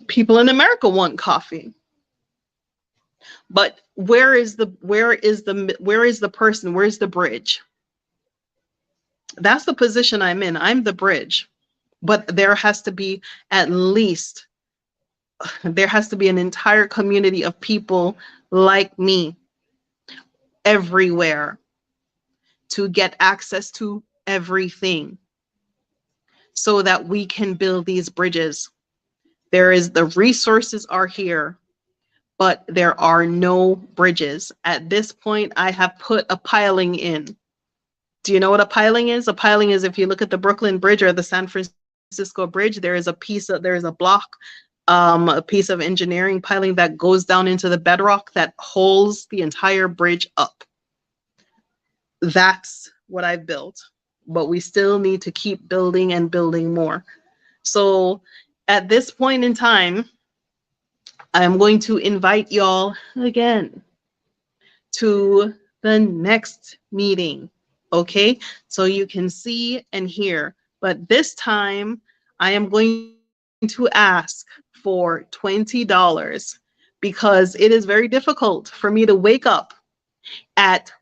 People in America want coffee. But where is the person? Where's the bridge? That's the position I'm in. I'm the bridge. But there has to be an entire community of people like me everywhere to get access to everything so that we can build these bridges. The resources are here, but there are no bridges. At this point, I have put a piling in. Do you know what a piling is? A piling is, if you look at the Brooklyn Bridge or the San Francisco Bridge, there is a block, a piece of engineering piling that goes down into the bedrock that holds the entire bridge up. That's what I've built, but we still need to keep building and building more. So at this point in time, I'm going to invite y'all again to the next meeting, okay? So you can see and hear, but this time I am going to ask for for $20 because it is very difficult for me to wake up at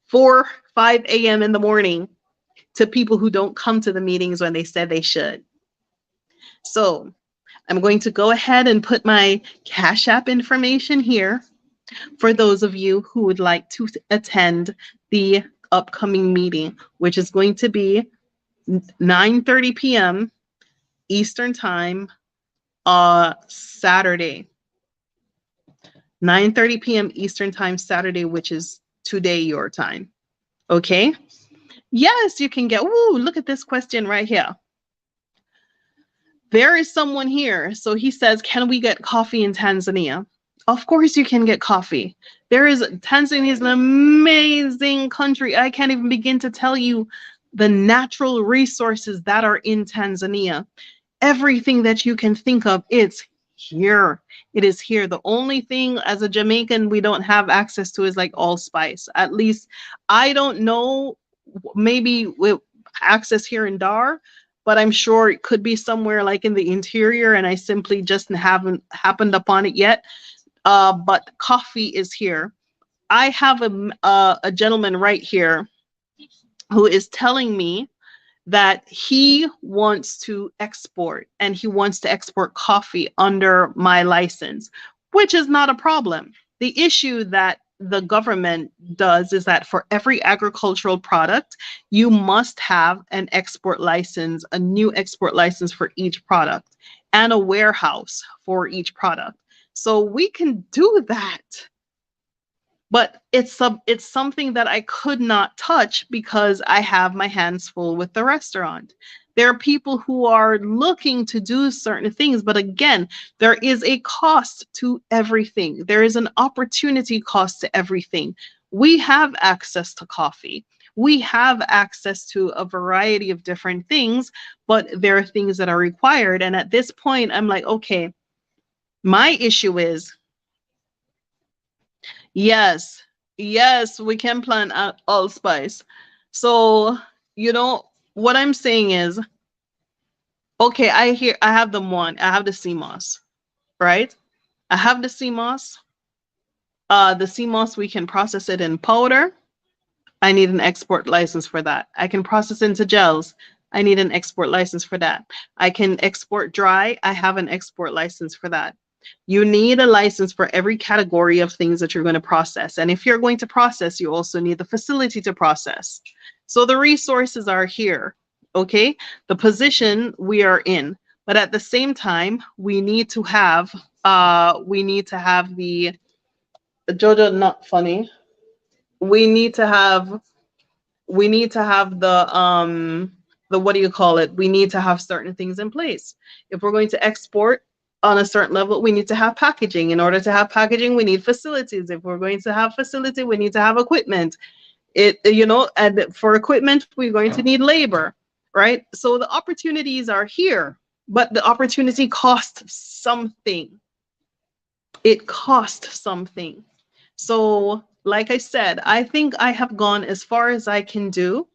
5 a.m. in the morning to people who don't come to the meetings when they said they should. So I'm going to go ahead and put my Cash App information here for those of you who would like to attend the upcoming meeting, which is going to be 9:30 p.m. Eastern Time, Saturday. 9:30 p.m. Eastern Time, Saturday, which is today your time. Okay? Yes, you can get, ooh, look at this question right here. There is someone here. So he says, can we get coffee in Tanzania? Of course you can get coffee. Tanzania is an amazing country. I can't even begin to tell you the natural resources that are in Tanzania. Everything that you can think of, it's here. It is here. The only thing as a Jamaican we don't have access to is like allspice. At least I don't know, maybe with access here in Dar, but I'm sure it could be somewhere like in the interior and I simply just haven't happened upon it yet. But coffee is here. I have a gentleman right here who is telling me that he wants to export and he wants to export coffee under my license, which is not a problem. The issue that the government does is that for every agricultural product, you must have an export license, a new export license for each product, and a warehouse for each product. So we can do that. But it's something that I could not touch because I have my hands full with the restaurant. There are people who are looking to do certain things, but again, there is a cost to everything. There is an opportunity cost to everything. We have access to coffee. We have access to a variety of different things, but there are things that are required. And at this point, I'm like, okay, my issue is, yes, yes, we can plant allspice. So, what I'm saying is, okay, I have I have the sea moss, right? I have the sea moss. The sea moss, we can process it in powder. I need an export license for that. I can process into gels. I need an export license for that. I can export dry. I have an export license for that. You need a license for every category of things that you're going to process. And if you're going to process, you also need the facility to process. So the resources are here, okay? The position we are in. But at the same time, we need to have the, Jojo, not funny. We need to have the what do you call it? We need to have certain things in place. If we're going to export on a certain level, we need to have packaging. In order to have packaging, we need facilities. If we're going to have facility, we need to have equipment. And for equipment, we're going to need labor, right? So the opportunities are here, but the opportunity costs something. It costs something. So, like I said, I think I have gone as far as I can do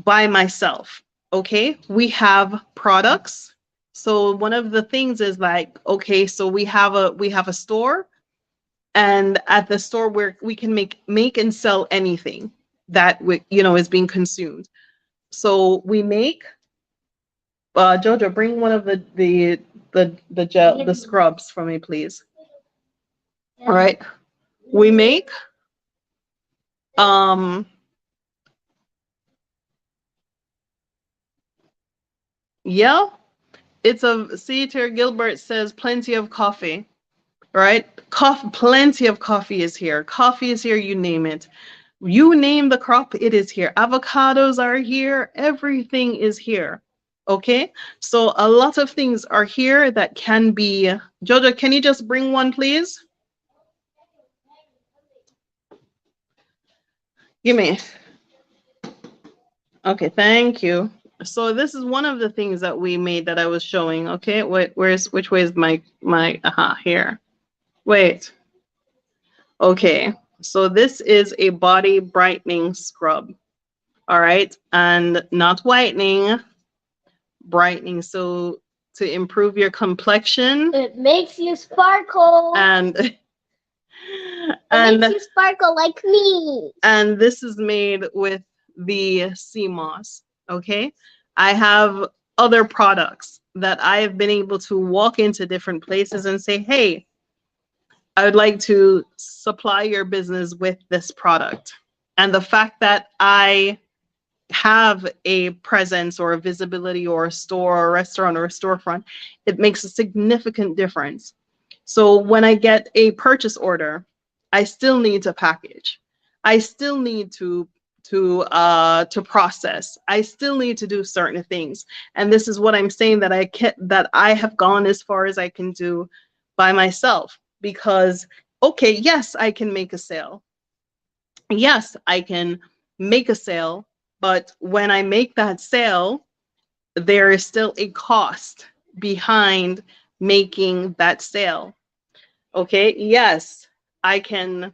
by myself. Okay, we have products. So one of the things is like, okay, so we have a store, and at the store where we can make and sell anything that is being consumed. So we make. Jojo, bring one of the gel, the scrubs for me, please. All right. We make yeah, it's a Seater Gilbert says plenty of coffee, right? Plenty of coffee is here. Coffee is here, you name it. You name the crop, it is here. Avocados are here, everything is here. Okay, so a lot of things are here that can be. Jojo, can you just bring one, please? Give me. Okay, thank you. So this is one of the things that we made that I was showing. Okay, which way is my here? Wait. Okay, so this is a body brightening scrub. All right, and not whitening, brightening. So to improve your complexion. It makes you sparkle. And It makes you sparkle like me. and this is made with the sea moss. Okay, I have other products that I have been able to walk into different places and say, hey, I would like to supply your business with this product. And the fact that I have a presence or a visibility or a store or a restaurant or a storefront, it makes a significant difference. So when I get a purchase order, I still need to package. I still need to process. I still need to do certain things. And this is what I'm saying, that I have gone as far as I can do by myself, because okay, yes, I can make a sale. Yes, I can make a sale, but when I make that sale, there is still a cost behind making that sale. Okay, yes, I can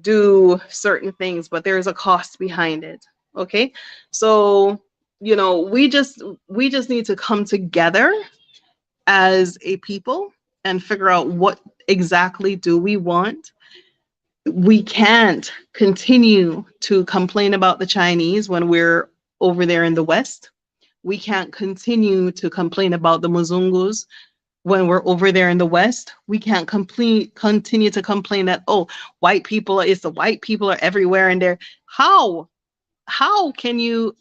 do certain things, but there's a cost behind it. Okay, so we just need to come together as a people and figure out what exactly do we want. We can't continue to complain about the Chinese when we're over there in the West. We can't continue to complain about the Muzungus when we're over there in the West. We can't continue to complain that, oh, white people are everywhere and they're how can you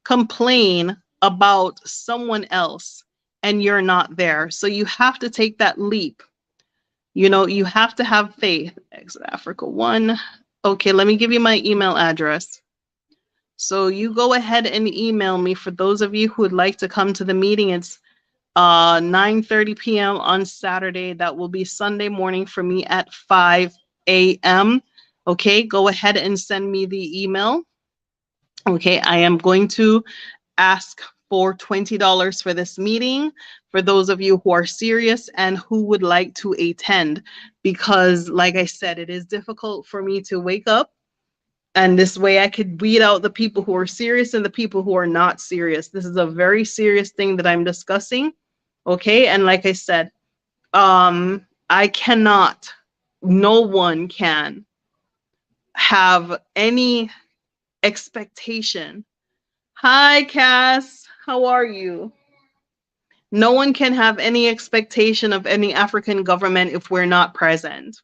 complain about someone else and you're not there? So you have to take that leap. You have to have faith. Exit Africa 1. Okay, let me give you my email address. So you go ahead and email me. For those of you who would like to come to the meeting, it's 9:30 p.m. on Saturday. That will be Sunday morning for me at 5 a.m. Okay, go ahead and send me the email. Okay, I am going to ask for $20 for this meeting for those of you who are serious and who would like to attend, because like I said, it is difficult for me to wake up, and this way I could weed out the people who are serious and the people who are not serious. This is a very serious thing that I'm discussing. Okay, and like I said, I cannot, no one can have any expectation. Hi, Cass. How are you? No one can have any expectation of any African government if we're not present.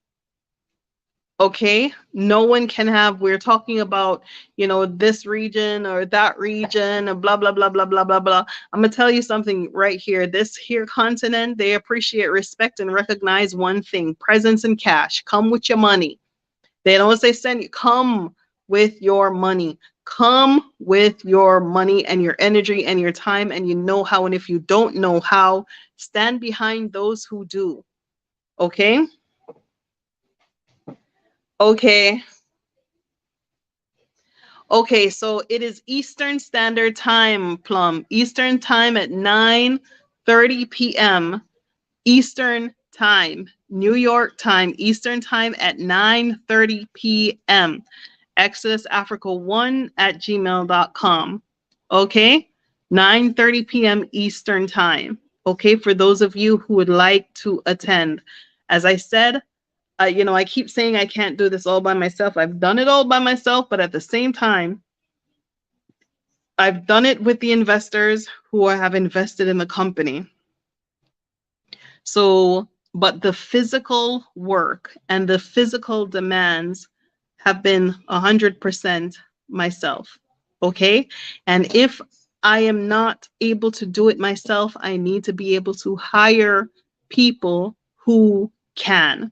Okay? No one can have, we're talking about, this region or that region, and blah, blah, blah, blah, blah, blah, blah. I'm going to tell you something right here. This here continent, they appreciate, respect, and recognize one thing: presence and cash. Come with your money. They don't say send you. Come with your money. Come with your money and your energy and your time, and you know how. And if you don't know how, stand behind those who do. Okay? Okay. Okay, so it is Eastern Standard Time, Plum. Eastern Time at 9:30 p.m. Eastern Time. New York time, Eastern Time at 9:30 p.m. ExodusAfrica1@gmail.com. Okay? 9:30 p.m. Eastern Time. Okay, for those of you who would like to attend. As I said, I keep saying I can't do this all by myself. I've done it all by myself, but at the same time, I've done it with the investors who have invested in the company. So, but the physical work and the physical demands have been 100% myself. Okay. And if I am not able to do it myself, I need to be able to hire people who can.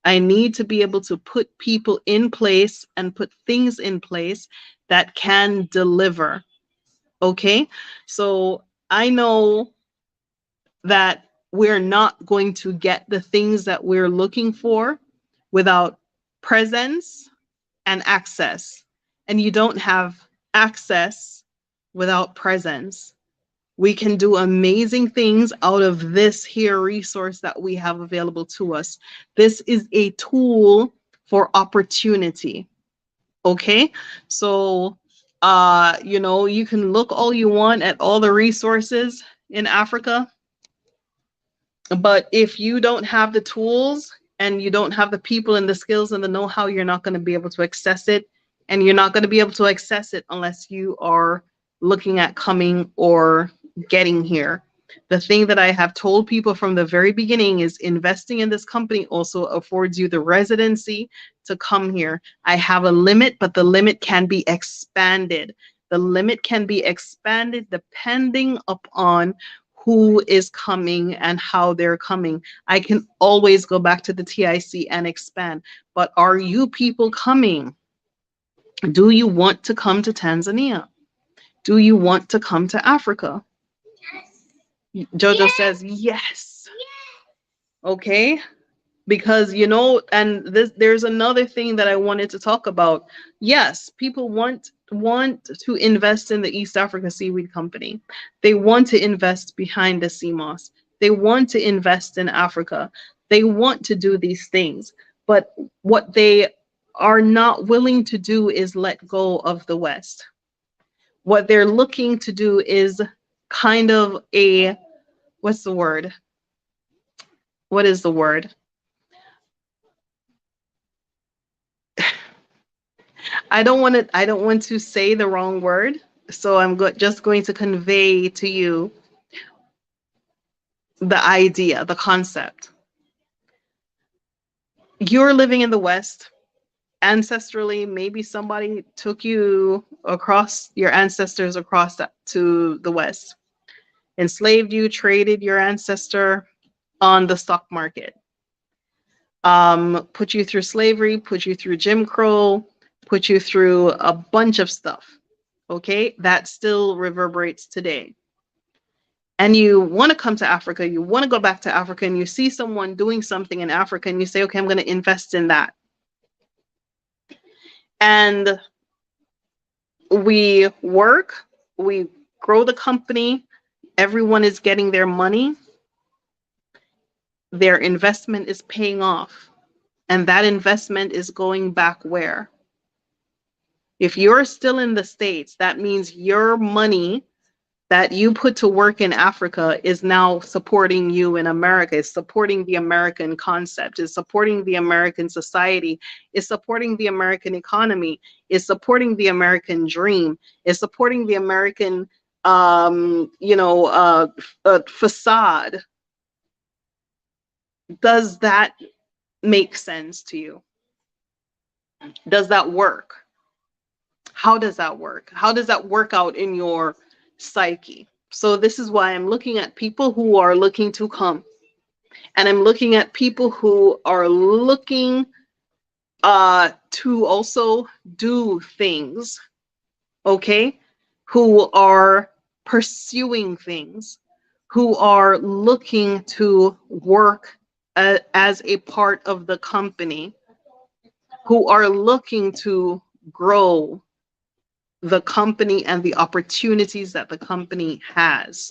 I need to be able to put people in place and put things in place that can deliver. Okay. So I know that we're not going to get the things that we're looking for without presence and access. And you don't have access without presence. We can do amazing things out of this here resource that we have available to us. This is a tool for opportunity. Okay, so you can look all you want at all the resources. in Africa. But if you don't have the tools and you don't have the people and the skills and the know-how, you're not going to be able to access it. And you're not going to be able to access it unless you are looking at coming or getting here. The thing that I have told people from the very beginning is investing in this company also affords you the residency to come here. I have a limit, but the limit can be expanded. The limit can be expanded depending upon who is coming and how they're coming. I can always go back to the TIC and expand. But are you people coming? Do you want to come to Tanzania? Do you want to come to Africa? Jojo says yes. Okay. Because and there's another thing that I wanted to talk about. Yes, people want to invest in the East Africa Seaweed Company. They want to invest behind the sea moss. They want to invest in Africa. They want to do these things. But what they are not willing to do is let go of the West. What they're looking to do is kind of what's the word? What is the word? I don't want to say the wrong word, so I'm just going to convey to you the idea, the concept. You're living in the West. Ancestrally, maybe somebody took you across, your ancestors across to the West, enslaved you, traded your ancestor on the stock market, put you through slavery, put you through Jim Crow, put you through a bunch of stuff. Okay, that still reverberates today. And you want to come to Africa, you want to go back to Africa, and you see someone doing something in Africa, and you say, okay, I'm going to invest in that. And we work, we grow the company, everyone is getting their money, their investment is paying off, and that investment is going back where? If you're still in the States, that means your money that you put to work in Africa is now supporting you in America, is supporting the American concept, is supporting the American society, is supporting the American economy, is supporting the American dream, is supporting the American, facade. Does that make sense to you? Does that work? How does that work? How does that work out in your psyche? So this is why I'm looking at people who are looking to come. And I'm looking at people who are looking to also do things, okay? Who are pursuing things, who are looking to work as a part of the company, who are looking to grow the company and the opportunities that the company has.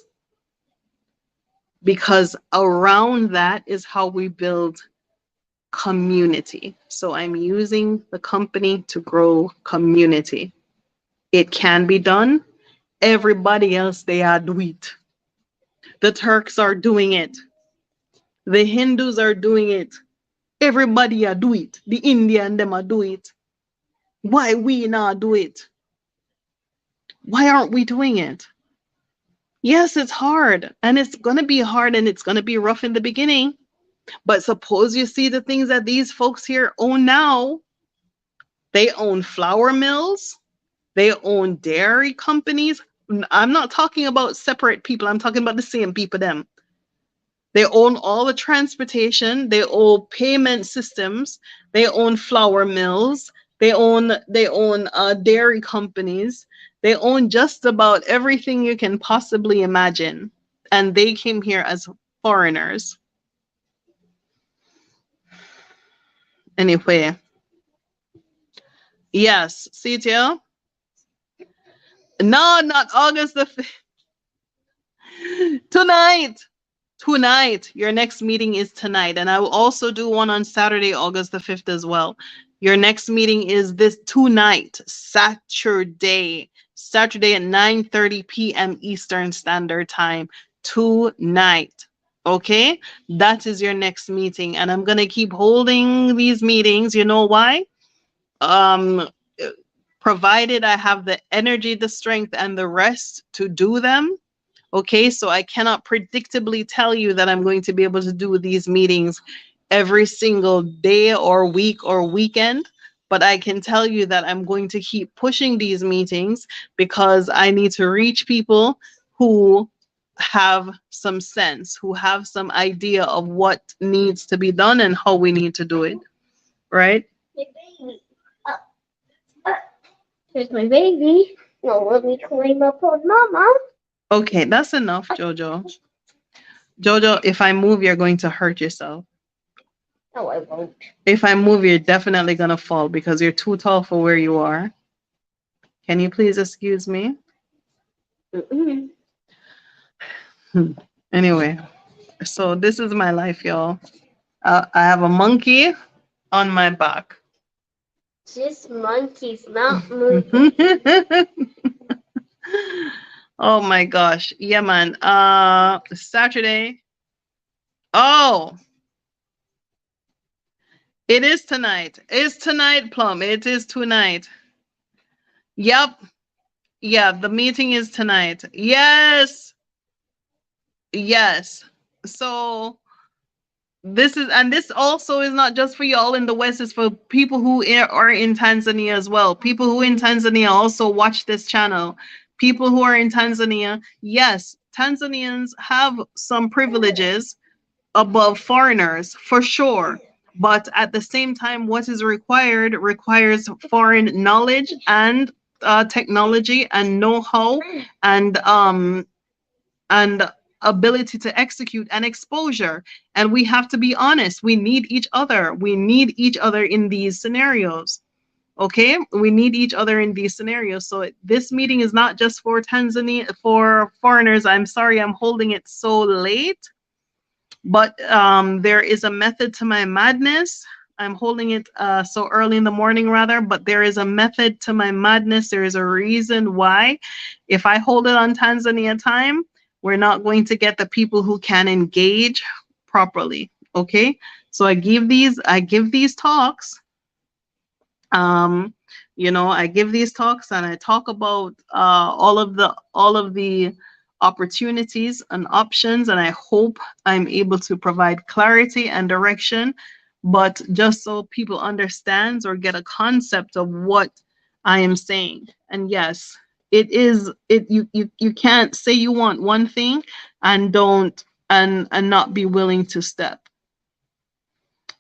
Because around that is how we build community. So I'm using the company to grow community. It can be done. Everybody else, they are doing it. The Turks are doing it. The Hindus are doing it. Everybody are doing it. The Indian them are doing it. Why we not do it? Why aren't we doing it? Yes, it's hard, and it's going to be hard, and it's going to be rough in the beginning. But suppose you see the things that these folks here own now. They own flour mills. They own dairy companies. I'm not talking about separate people. I'm talking about the same people, them. They own all the transportation. They own payment systems. They own flour mills. They own dairy companies. They own just about everything you can possibly imagine. And they came here as foreigners. Anyway. Yes, Cynthia? No, not August the 5th. Tonight. Your next meeting is tonight. And I will also do one on Saturday, August the 5th as well. Your next meeting is this tonight, Saturday at 9:30 p.m. Eastern Standard Time. tonight. Okay, that is your next meeting, and I'm gonna keep holding these meetings. You know why? Um, Provided I have the energy, the strength, and the rest to do them. Okay, so I cannot predictably tell you that I'm going to be able to do these meetings every single day or week or weekend, but I can tell you that I'm going to keep pushing these meetings because I need to reach people who have some sense, who have some idea of what needs to be done and how we need to do it, right? My baby. Uh, Here's my baby. No, let me climb up on Mama. Okay, that's enough, Jojo. Jojo, if I move, you're going to hurt yourself. No, I won't. If I move, you're definitely gonna fall because you're too tall for where you are. Can you please excuse me? Mm-mm. Anyway, so this is my life, y'all. I have a monkey on my back. Just monkeys, not moving. Oh my gosh. Yeah, man. Saturday. Oh, it is tonight. It's tonight, Plum. It is tonight. Yep. Yeah, the meeting is tonight. Yes. Yes. So this also is not just for y'all in the West, it's for people who are in Tanzania as well. People who in Tanzania also watch this channel. People who are in Tanzania, yes, Tanzanians have some privileges above foreigners for sure. But at the same time, what is required requires foreign knowledge and technology and know-how and ability to execute and exposure. And we have to be honest, we need each other. We need each other in these scenarios. Okay, we need each other in these scenarios. So this meeting is not just for Tanzania, for foreigners. I'm sorry I'm holding it so late, but there is a method to my madness. I'm holding it so early in the morning, rather, but there is a method to my madness. There is a reason why. If I hold it on Tanzania time, we're not going to get the people who can engage properly. Okay, so I give these talks. Um, I give these talks and I talk about all of the opportunities and options, and I hope I'm able to provide clarity and direction, but just so people understands or get a concept of what I am saying. And yes, you can't say you want one thing and don't and not be willing to step.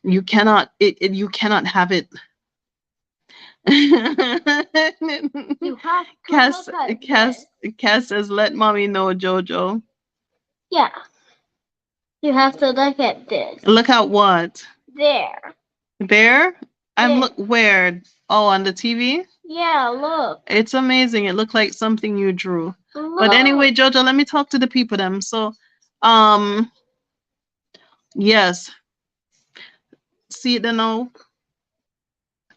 You cannot have it. You have to Cass, look at Cass, this. Cass says, "Let mommy know, Jojo." Yeah, you have to look at this. Look at what? There. There? I'm There. look where? Oh, on the TV? Yeah, look. It's amazing. It looked like something you drew. Look. But anyway, Jojo, let me talk to the people them. So, um, yes. See it now.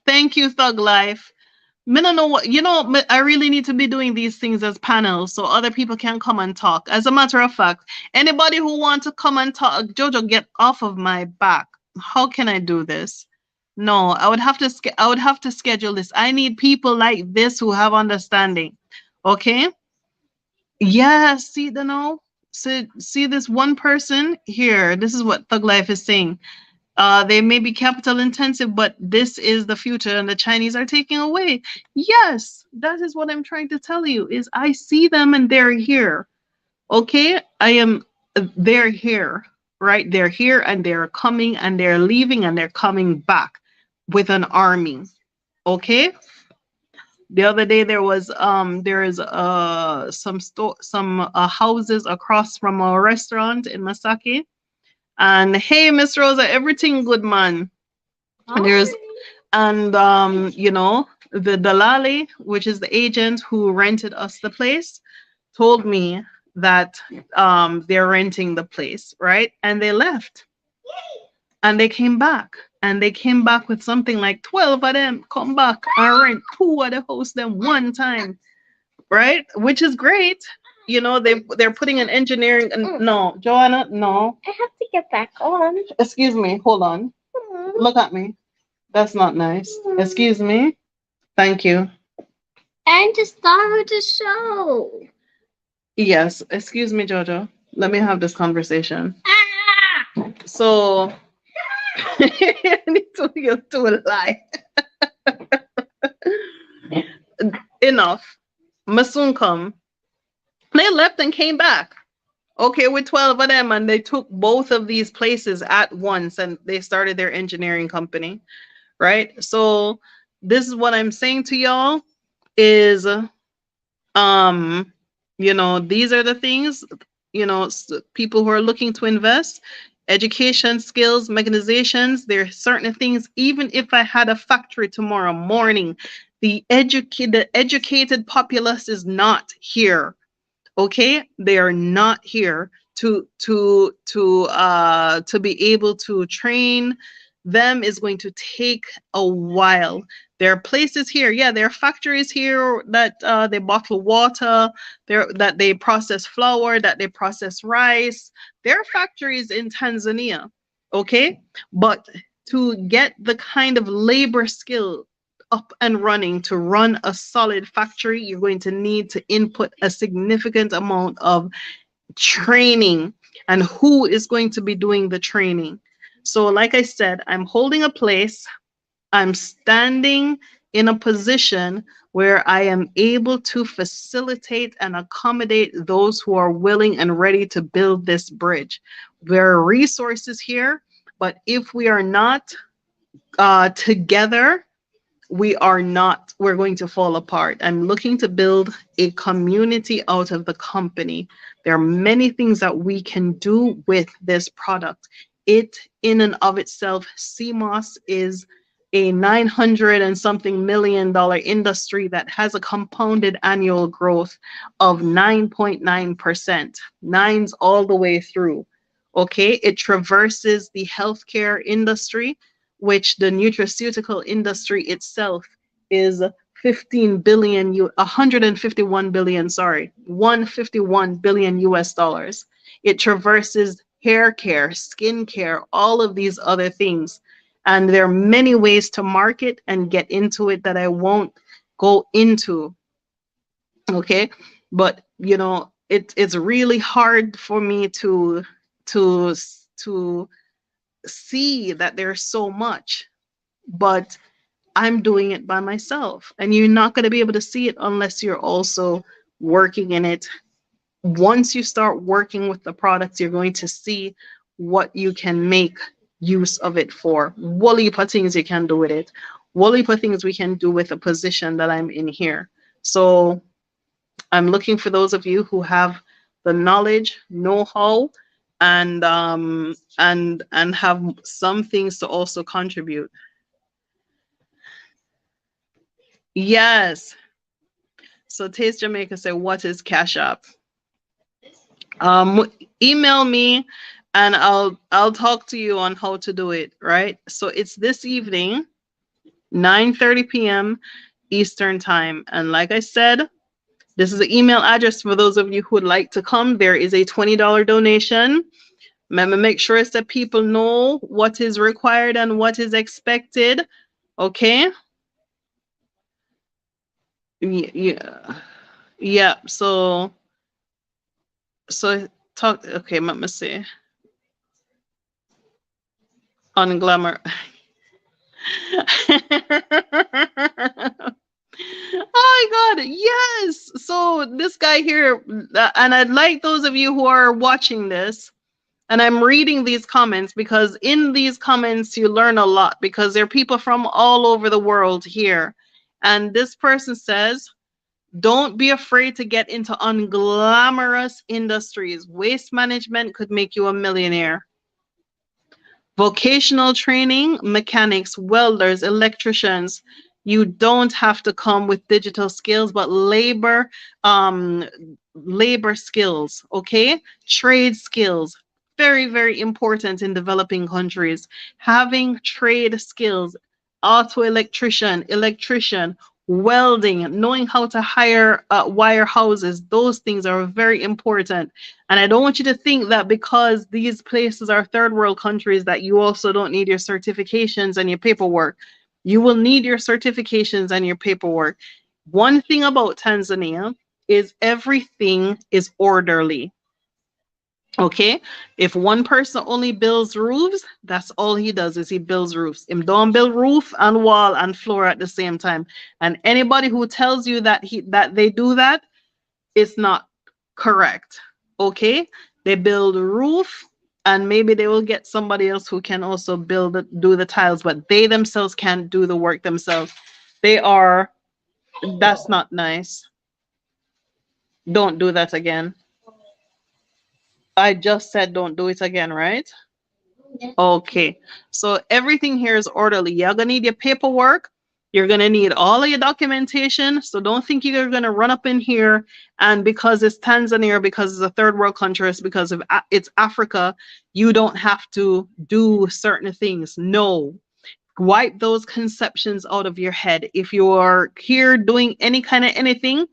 Thank you, Thug Life. Me no know what I really need to be doing these things as panels so other people can come and talk. As a matter of fact, anybody who want to come and talk, Jojo, get off of my back. How can I do this? No, I would have to schedule this. I need people like this who have understanding. Okay? Yeah, see the no? See this one person here. This is what Thug Life is saying. They may be capital intensive, but this is the future, and the Chinese are taking away. Yes, that is what I'm trying to tell you. Is I see them and they're here. Okay, they're here, right? They're here and they're coming and they're leaving and they're coming back with an army. Okay. The other day there is some houses across from a restaurant in Masaki. And hey, Miss Rosa, everything good, man. And there's and the Dalali, which is the agent who rented us the place, told me that they're renting the place, right? And they left. And they came back. And they came back with something like 12 of them come back and rent two of the house them one time, right? Which is great. you know, they're putting an engineering. No, Joanna, no. I have to get back on. Excuse me. Hold on. Look at me. That's not nice. Excuse me. Thank you. And to start the show. Yes. Excuse me, Jojo. Let me have this conversation. Ah! So, I need to lie. Enough. Masoon come. They left and came back. Okay, with 12 of them, and they took both of these places at once and they started their engineering company, right? So this is what I'm saying to y'all is um you know, these are the things, you know, people who are looking to invest, education, skills, mechanizations, there are certain things. Even if I had a factory tomorrow morning, the educated populace is not here. Okay, they are not here to be able to train them. Is going to take a while. There are places here, yeah, there are factories here that they bottle water, there that they process flour, that they process rice. There are factories in Tanzania. Okay, but to get the kind of labor skill up and running to run a solid factory, you're going to need to input a significant amount of training. And who is going to be doing the training? So, like I said, I'm holding a place, I'm standing in a position where I am able to facilitate and accommodate those who are willing and ready to build this bridge. There are resources here, but if we are not together, we're going to fall apart. I'm looking to build a community out of the company. There are many things that we can do with this product. It in and of itself, CMOS is a 900 and something $1 million industry that has a compounded annual growth of 9.9%. Nines all the way through. Okay, it traverses the healthcare industry, which the nutraceutical industry itself is 15 billion, 151 billion, sorry, 151 billion US dollars. It traverses hair care, skin care, all of these other things. And there are many ways to market and get into it that I won't go into. Okay. But you know, it's really hard for me to to see that there's so much, but I'm doing it by myself. And you're not going to be able to see it unless you're also working in it. Once you start working with the products, you're going to see what you can make use of it for. Woolly things you can do with it. Woolly things we can do with the position that I'm in here. So I'm looking for those of you who have the knowledge, know-how, and have some things to also contribute. Yes. So Taste Jamaica said, "What is Cash App?" Email me, and I'll talk to you on how to do it. Right. So it's this evening, 9:30 p.m. Eastern time, and like I said, this is the email address for those of you who would like to come. There is a $20 donation. Remember, make sure that people know what is required and what is expected. Okay. Yeah. Yeah. So talk. Okay, let me see. On glamour. Oh my God, yes. So this guy here, and I'd like those of you who are watching this, and I'm reading these comments because in these comments you learn a lot because there are people from all over the world here. And this person says, don't be afraid to get into unglamorous industries. Waste management could make you a millionaire. Vocational training, mechanics, welders, electricians. You don't have to come with digital skills, but um, labor skills, okay? Trade skills, very, very important in developing countries. Having trade skills, auto electrician, welding, knowing how to hire wire houses. Those things are very important. And I don't want you to think that because these places are third world countries that you also don't need your certifications and your paperwork. You will need your certifications and your paperwork. One thing about Tanzania is everything is orderly. Okay, if one person only builds roofs, that's all he does is he builds roofs. Him don't build roof and wall and floor at the same time. And anybody who tells you that they do that, it's not correct. Okay, they build roof and maybe they will get somebody else who can also do the tiles, but they themselves can't do the work themselves. They are, that's not nice. Don't do that again. I just said don't do it again, right? Okay, so everything here is orderly. You're gonna need your paperwork. You're gonna need all of your documentation. So don't think you're gonna run up in here and because it's Tanzania, or because it's a third world country, it's because of it's Africa, you don't have to do certain things. No, wipe those conceptions out of your head. If you are here doing any kind of anything,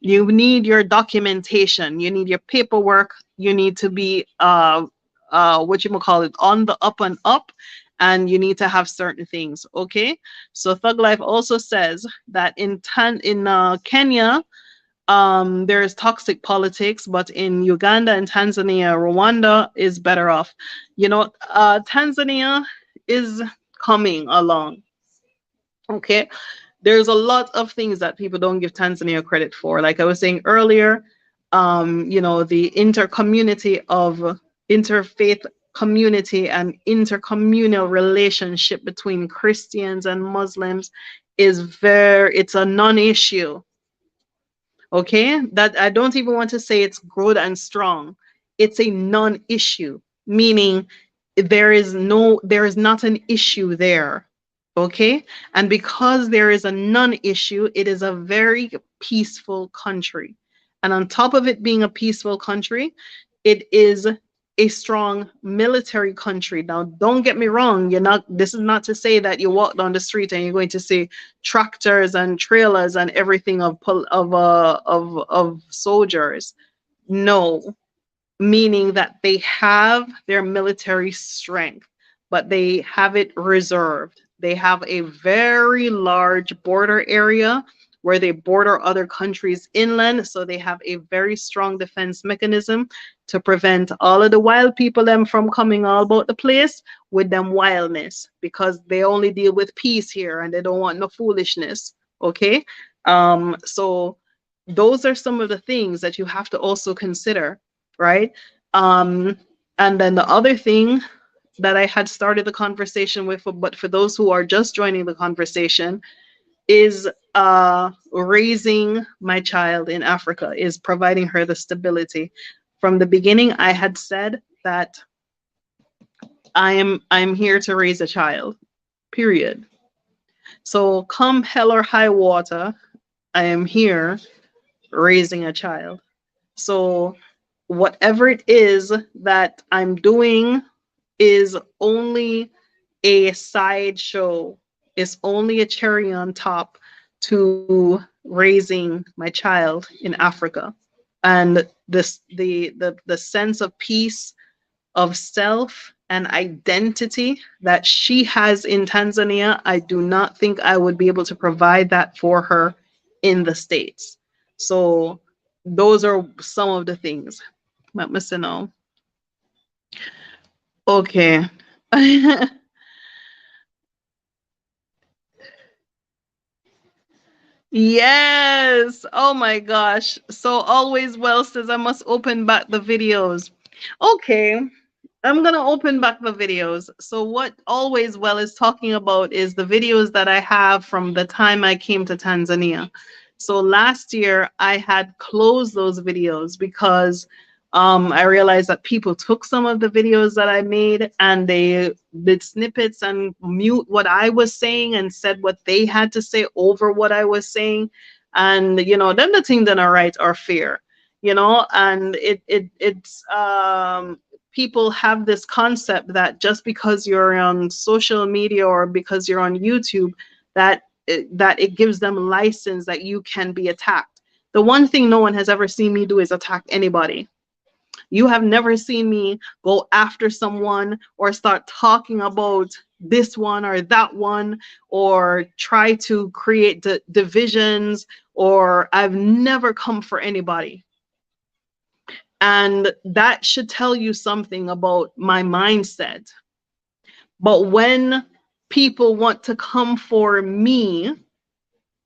you need your documentation, you need your paperwork, you need to be what you call it, on the up and up, and you need to have certain things. Okay, so Thug Life also says that in Kenya, there's toxic politics, but in Uganda and Tanzania, Rwanda is better off. You know, Tanzania is coming along. Okay, there's a lot of things that people don't give Tanzania credit for. Like I was saying earlier, you know, the intercommunity of interfaith community and intercommunal relationship between Christians and Muslims is it's a non-issue. Okay, that I don't even want to say it's good and strong. It's a non-issue, meaning there is not an issue there. Okay, and because there is a non-issue, it is a very peaceful country. And on top of it being a peaceful country, it is a strong military country. Now, don't get me wrong, this is not to say that you walk down the street and you're going to see tractors and trailers and everything of soldiers. No, meaning that they have their military strength, but they have it reserved. They have a very large border area where they border other countries inland, so they have a very strong defense mechanism to prevent all of the wild people them from coming all about the place with them wildness, because they only deal with peace here and they don't want no foolishness. Okay, so those are some of the things that you have to also consider, right? And then the other thing that I had started the conversation with, but for those who are just joining the conversation, is raising my child in Africa, is providing her the stability. From the beginning, I had said that I'm here to raise a child, period. So come hell or high water, I am here raising a child. So whatever it is that I'm doing is only a sideshow, is only a cherry on top to raising my child in Africa. And the sense of peace, of self and identity that she has in Tanzania, I do not think I would be able to provide that for her in the States. So those are some of the things. Let me see now. Okay. Yes. Oh my gosh. So always well says I must open back the videos. Okay. I'm gonna open back the videos. So what Always Well is talking about is the videos that I have from the time I came to Tanzania. So last year I had closed those videos because I realized that people took some of the videos that I made and they did snippets and mute what I was saying and said what they had to say over what I was saying. And then the thing that are right or fair, and it's people have this concept that just because you're on social media or because you're on YouTube, that that it gives them license that you can be attacked. The one thing no one has ever seen me do is attack anybody. You have never seen me go after someone or start talking about this one or that one or try to create divisions, or I've never come for anybody. And that should tell you something about my mindset. But when people want to come for me,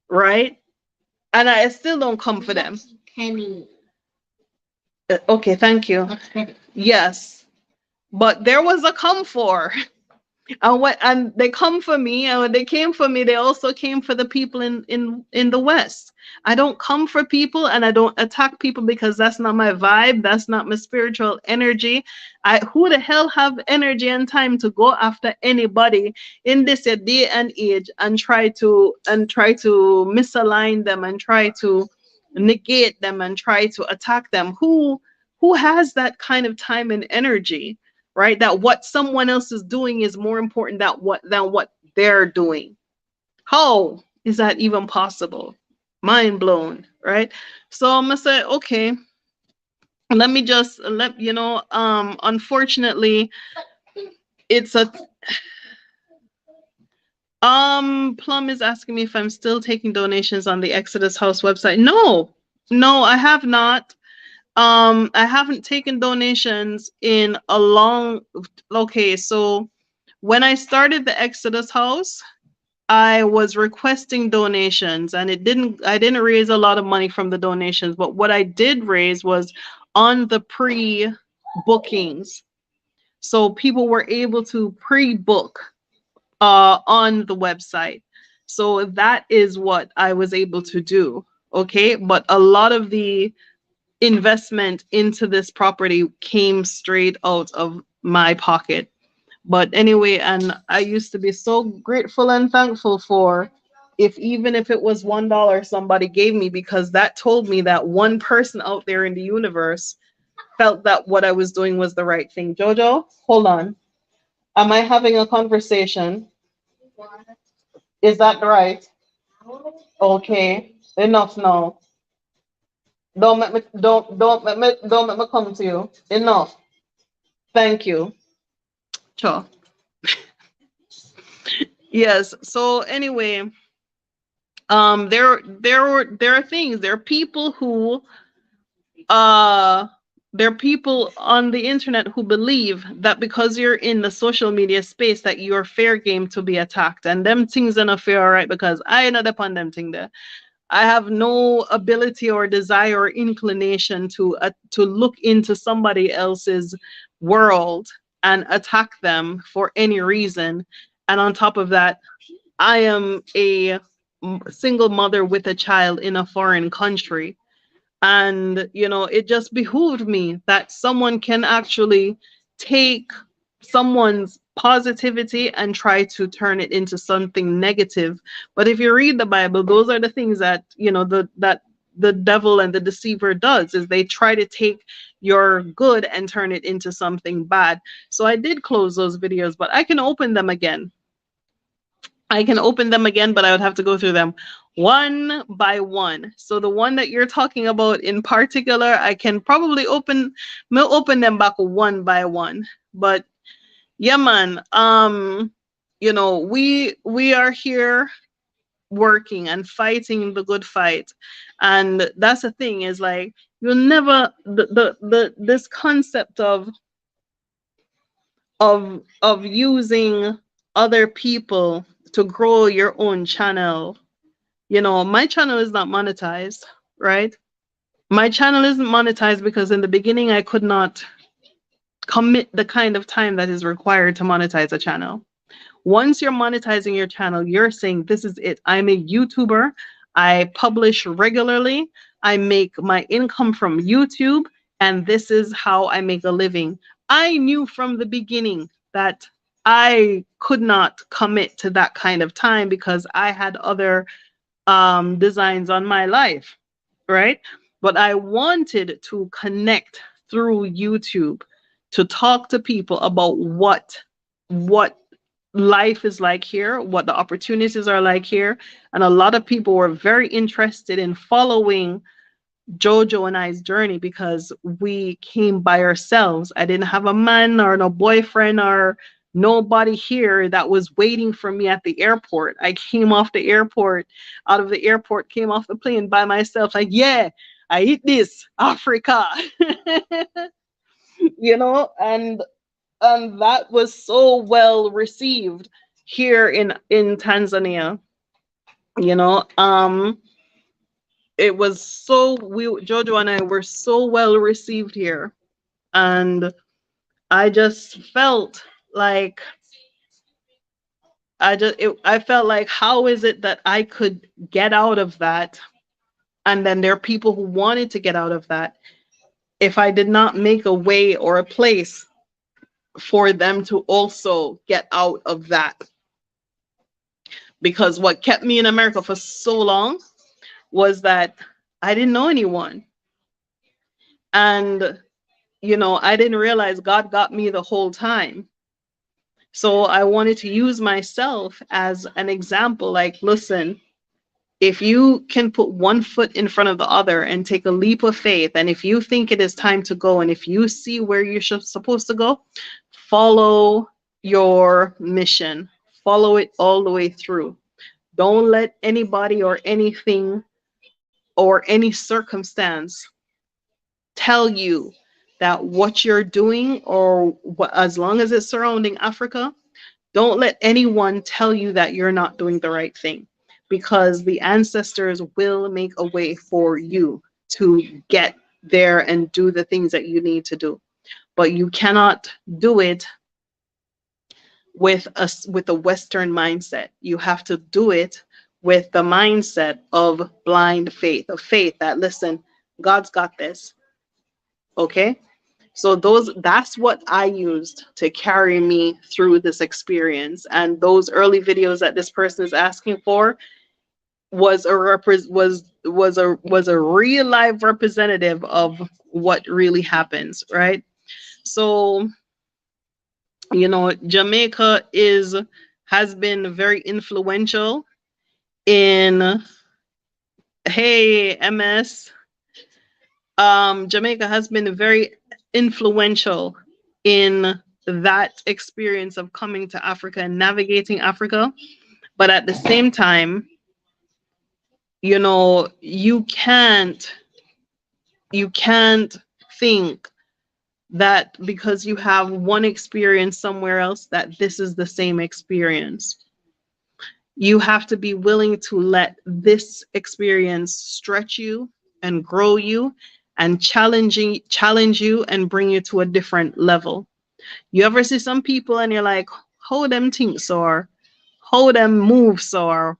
right? And I still don't come for them. Kenny. Okay, thank you. That's Kenny. Yes. But there was a come for. And they come for me, and when they came for me, they also came for the people in the West. I don't come for people and I don't attack people because that's not my vibe. That's not my spiritual energy. Who the hell have energy and time to go after anybody in this day and age and try to misalign them and try to negate them and try to attack them? Who has that kind of time and energy? Right? That what someone else is doing is more important than what they're doing. How is that even possible? Mind blown, right? So I'm gonna say, okay, let me just let you know. Unfortunately, it's a Plum is asking me if I'm still taking donations on the Exodus House website. No, I have not. I haven't taken donations in a long. Okay, so when I started the Exodus House, I was requesting donations, and I didn't raise a lot of money from the donations, but what I did raise was on the pre-bookings. So people were able to pre-book on the website. So that is what I was able to do. Okay, but a lot of the investment into this property came straight out of my pocket. But anyway, and I used to be so grateful and thankful for even if it was $1 somebody gave me, because that told me that one person out there in the universe felt that what I was doing was the right thing. Jojo, hold on. Am I having a conversation? Is that right? Okay. Enough now. Don't make me come to you. Enough. Thank you. Sure. Yes. So anyway, there are things. There are people who there are people on the internet who believe that because you're in the social media space that you're fair game to be attacked, and them things are not fair, right? Because I ain't upon them thing there. I have no ability or desire or inclination to look into somebody else's world and attack them for any reason. And on top of that, I am a single mother with a child in a foreign country. And, it just behooved me that someone can actually take someone's positivity and try to turn it into something negative. But if you read the Bible, those are the things that, that the devil and the deceiver does, is they try to take your good and turn it into something bad. So I did close those videos, but I can open them again. But I would have to go through them one by one. So the one that you're talking about in particular, I can probably open them back one by one. But yeah, man, we are here working and fighting the good fight. And that's the thing, is like, you'll never this concept of using other people to grow your own channel. My channel is not monetized, right? My channel isn't monetized because in the beginning I could not commit the kind of time that is required to monetize a channel. Once you're monetizing your channel, you're saying, this is it. I'm a YouTuber. I publish regularly. I make my income from YouTube, and this is how I make a living. I knew from the beginning that I could not commit to that kind of time because I had other designs on my life, right? But I wanted to connect through YouTube to talk to people about what life is like here, what the opportunities are like here. And a lot of people were very interested in following Jojo and I's journey because we came by ourselves. I didn't have a man or no boyfriend or nobody here that was waiting for me at the airport. I came off the airport, out of the airport, came off the plane by myself, like, yeah, I eat this, Africa. You know, and that was so well received here in Tanzania. You know, it was so we Jojo and I were so well received here, and I just felt like I felt like, how is it that I could get out of that, and then there are people who wanted to get out of that, if I did not make a way or a place for them to also get out of that. Because what kept me in America for so long was that I didn't know anyone. And, you know, I didn't realize God got me the whole time. So I wanted to use myself as an example. Like, listen, if you can put one foot in front of the other and take a leap of faith, and if you think it is time to go, and if you see where you're supposed to go, follow your mission, follow it all the way through. Don't let anybody or anything or any circumstance tell you that what you're doing, or what, as long as it's surrounding Africa, don't let anyone tell you that you're not doing the right thing, because the ancestors will make a way for you to get there and do the things that you need to do. But you cannot do it with a Western mindset. You have to do it with the mindset of blind faith, of faith that, listen, God's got this. Okay? So that's what I used to carry me through this experience. And those early videos that this person is asking for was a real live representative of what really happens, right? So, you know, Jamaica has been very influential in, hey, MS, Jamaica has been very influential in that experience of coming to Africa and navigating Africa. But at the same time, you know, you can't think that because you have one experience somewhere else that this is the same experience. You have to be willing to let this experience stretch you and grow you and challenge you and bring you to a different level. You ever see some people and you're like, how them think so, or how them move so, or,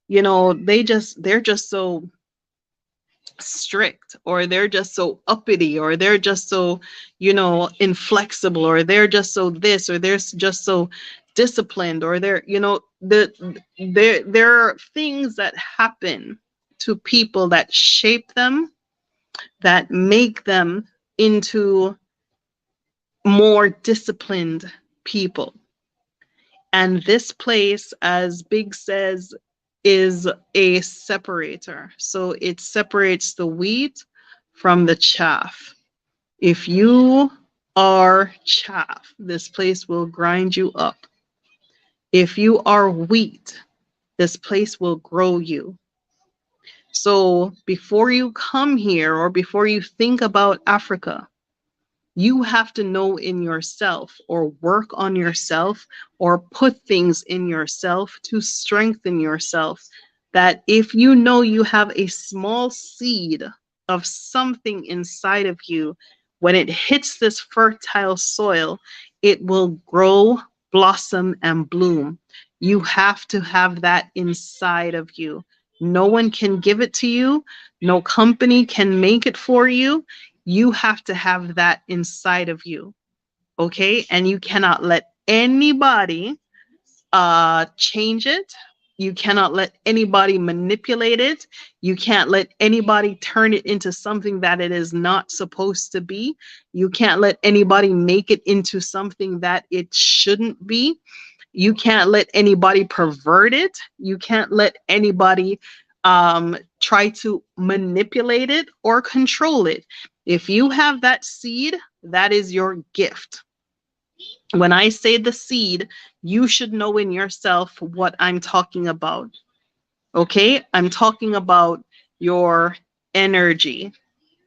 you know, they're just so strict, or they're just so uppity, or they're just so, you know, inflexible, or they're just so this, or they're just so disciplined, or they're, you know, there are things that happen to people that shape them, that make them into more disciplined people. And this place, as Big says, is a separator. So it separates the wheat from the chaff. If you are chaff, this place will grind you up. If you are wheat, this place will grow you. So before you come here, or before you think about Africa, you have to know in yourself, or work on yourself, or put things in yourself to strengthen yourself. That if you know you have a small seed of something inside of you, when it hits this fertile soil, it will grow, blossom, and bloom. You have to have that inside of you. No one can give it to you. No company can make it for you. You have to have that inside of you. Okay? And you cannot let anybody change it. You cannot let anybody manipulate it. You can't let anybody turn it into something that it is not supposed to be. You can't let anybody make it into something that it shouldn't be. You can't let anybody pervert it. You can't let anybody try to manipulate it or control it. If you have that seed, that is your gift. When I say the seed, you should know in yourself what I'm talking about. Okay? I'm talking about your energy.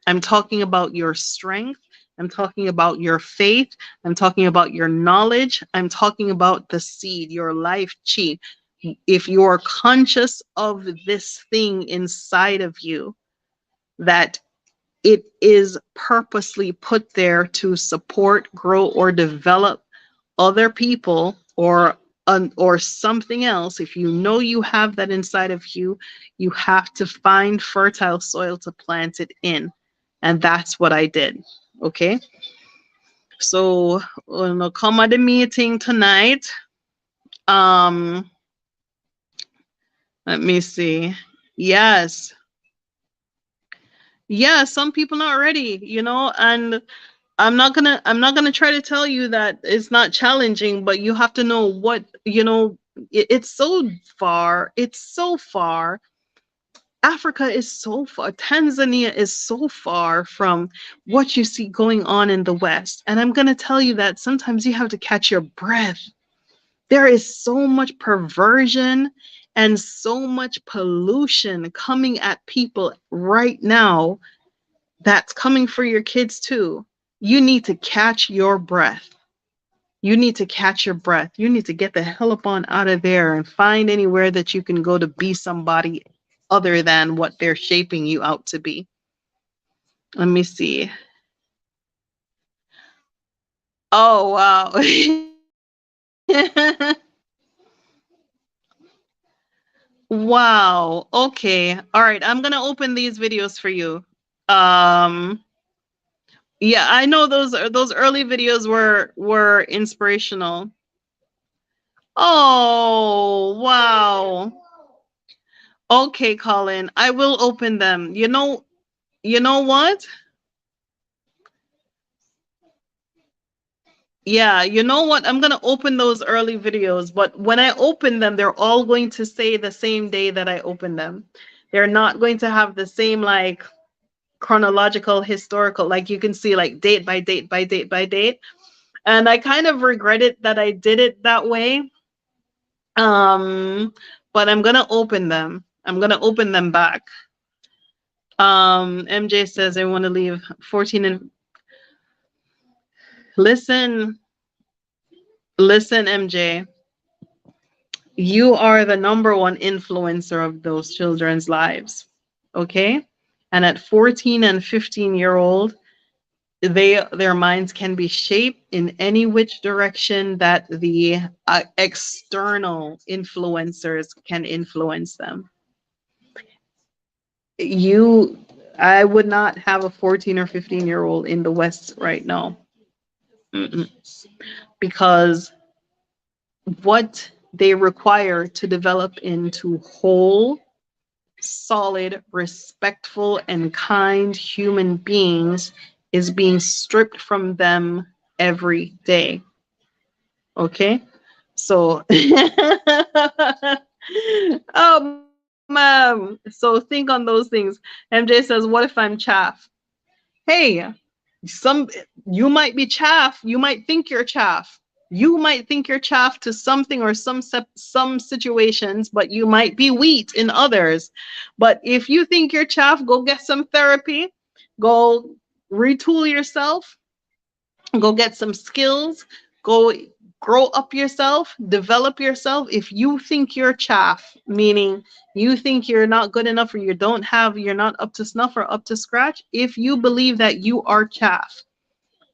I'm talking about your strength. I'm talking about your faith. I'm talking about your knowledge. I'm talking about the seed, your life chi. If you're conscious of this thing inside of you, that it is purposely put there to support, grow, or develop other people or something else. If you know you have that inside of you, you have to find fertile soil to plant it in. And that's what I did. Okay. So when I come at the meeting tonight, um, let me see. Yes. Yeah, some people not ready, and I'm not gonna try to tell you that it's not challenging, but you have to know what, it's so far. Africa is so far. Tanzania is so far from what you see going on in the West. And I'm gonna tell you that sometimes you have to catch your breath. There is so much perversion and so much pollution coming at people right now that's coming for your kids too. You need to catch your breath. You need to catch your breath. You need to get the hell up on out of there and find anywhere that you can go to be somebody other than what they're shaping you out to be. Let me see. Oh, wow. Wow. Okay. All right. I'm going to open these videos for you. Um, yeah, I know those early videos were inspirational. Oh, wow. Okay, Colin, I will open them. You know what? Yeah, you know what? I'm gonna open those early videos, but when I open them, they're all going to say the same day that I open them. They're not going to have the same like chronological, historical, like you can see like date by date by date by date. And I kind of regret it that I did it that way. Um, but I'm gonna open them. I'm gonna open them back. MJ says I want to leave 14 and listen, listen, MJ. You are the number one influencer of those children's lives. Okay? And at 14 and 15-year old, their minds can be shaped in any which direction that the external influencers can influence them. I would not have a 14 or 15-year-old in the West right now. Mm-mm. Because what they require to develop into whole, solid, respectful, and kind human beings is being stripped from them every day. Okay? So, oh, ma'am. So think on those things. MJ says, what if I'm chaff? Hey, some you might be chaff. You might think you're chaff. You might think you're chaff to something or some situations, but you might be wheat in others. But if you think you're chaff, go get some therapy. Go retool yourself. Go get some skills. Go grow up yourself, develop yourself. If you think you're chaff, meaning you think you're not good enough or you're not up to snuff or up to scratch, if you believe that you are chaff,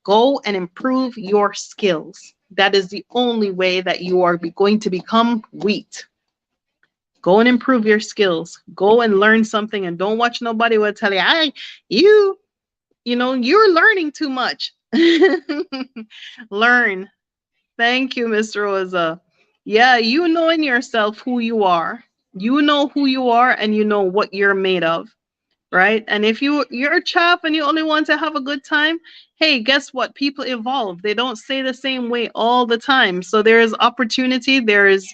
go and improve your skills. That is the only way that you are going to become wheat. Go and improve your skills. Go and learn something, and don't watch nobody will tell you, you're learning too much. Learn. Thank you, Mr. Rosa. Yeah, you know in yourself who you are. You know who you are and you know what you're made of. right? And if you're a chap and you only want to have a good time, hey, guess what? People evolve. They don't stay the same way all the time. So there is opportunity, there's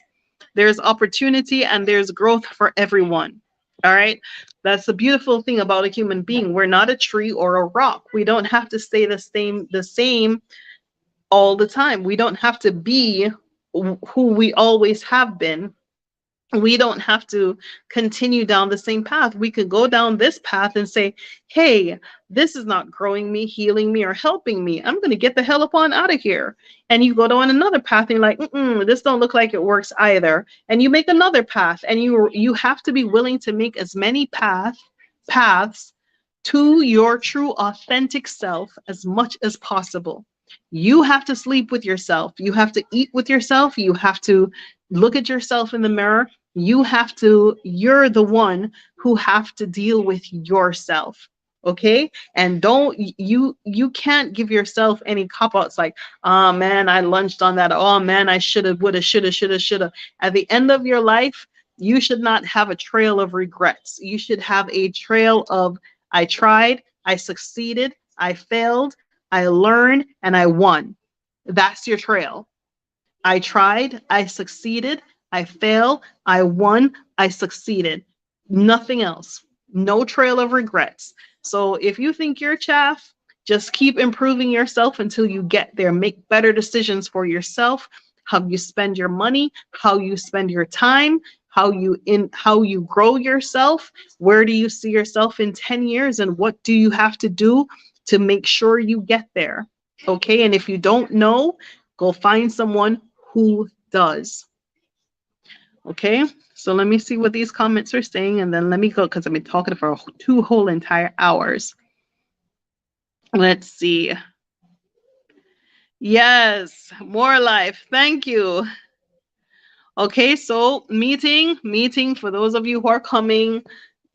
opportunity and there's growth for everyone. All right? That's the beautiful thing about a human being. We're not a tree or a rock. We don't have to stay the same all the time. We don't have to be who we always have been. We don't have to continue down the same path. We could go down this path and say, hey, this is not growing me, healing me, or helping me. I'm going to get the hell up on out of here. And you go down another path and you're like, this don't look like it works either. And you make another path, and you have to be willing to make as many paths to your true authentic self as much as possible. You have to sleep with yourself. You have to eat with yourself. You have to look at yourself in the mirror. You're the one who have to deal with yourself. Okay. And you can't give yourself any cop outs like, oh man, I lunched on that. Oh man, I should have, would have, should have. At the end of your life, you should not have a trail of regrets. You should have a trail of, I tried, I succeeded, I failed, I learned, and I won. That's your trail. I tried, I succeeded, I failed, I won, I succeeded. Nothing else. No trail of regrets. So if you think you're chaff, just keep improving yourself until you get there. Make better decisions for yourself, how you spend your money, how you spend your time, how you grow yourself. Where do you see yourself in 10 years and what do you have to do to make sure you get there? Okay? And if you don't know, go find someone who does. Okay, so let me see what these comments are saying, and then let me go because I've been talking for 2 whole entire hours. Let's see. Yes, more life. Thank you. Okay, so meeting for those of you who are coming.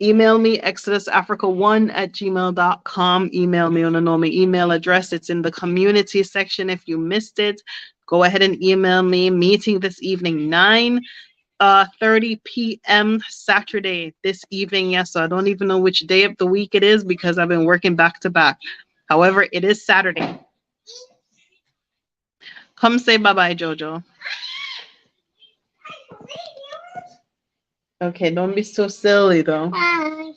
Email me exodusafrica1@gmail.com. Email me on a normal email address. It's in the community section. If you missed it, go ahead and email me. Meeting this evening, 9:30 p.m. Saturday this evening. Yes, so I don't even know which day of the week it is because I've been working back to back. However, it is Saturday. Come say bye-bye, Jojo. Okay, don't be so silly though. Bye.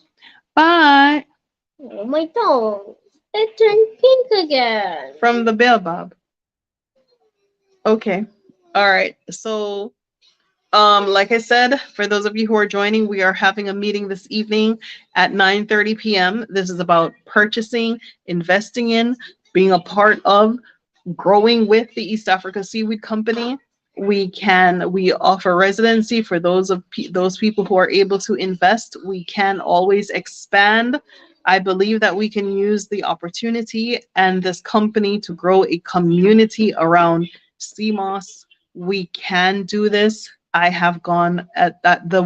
Bye. Oh, my tongue. It turned pink again. From the baobab. Okay. All right. So, like I said, for those of you who are joining, we are having a meeting this evening at 9:30 p.m. This is about purchasing, investing in, being a part of, growing with the East Africa Seaweed Company. We offer residency for those people who are able to invest. We can always expand. I believe that we can use the opportunity and this company to grow a community around sea moss. We can do this. I have gone at that. The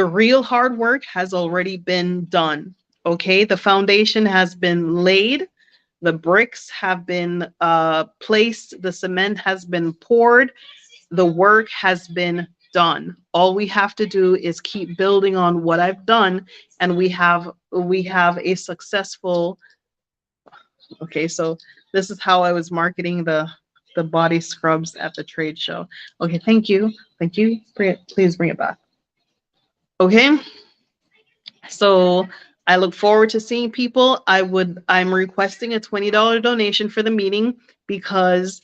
real hard work has already been done. Okay, the foundation has been laid. The bricks have been placed. The cement has been poured. The work has been done. All we have to do is keep building on what I've done, and we have a successful. Okay, so this is how I was marketing the body scrubs at the trade show. Okay, thank you, thank you. Please bring it back. Okay. So I look forward to seeing people. I'm requesting a $20 donation for the meeting because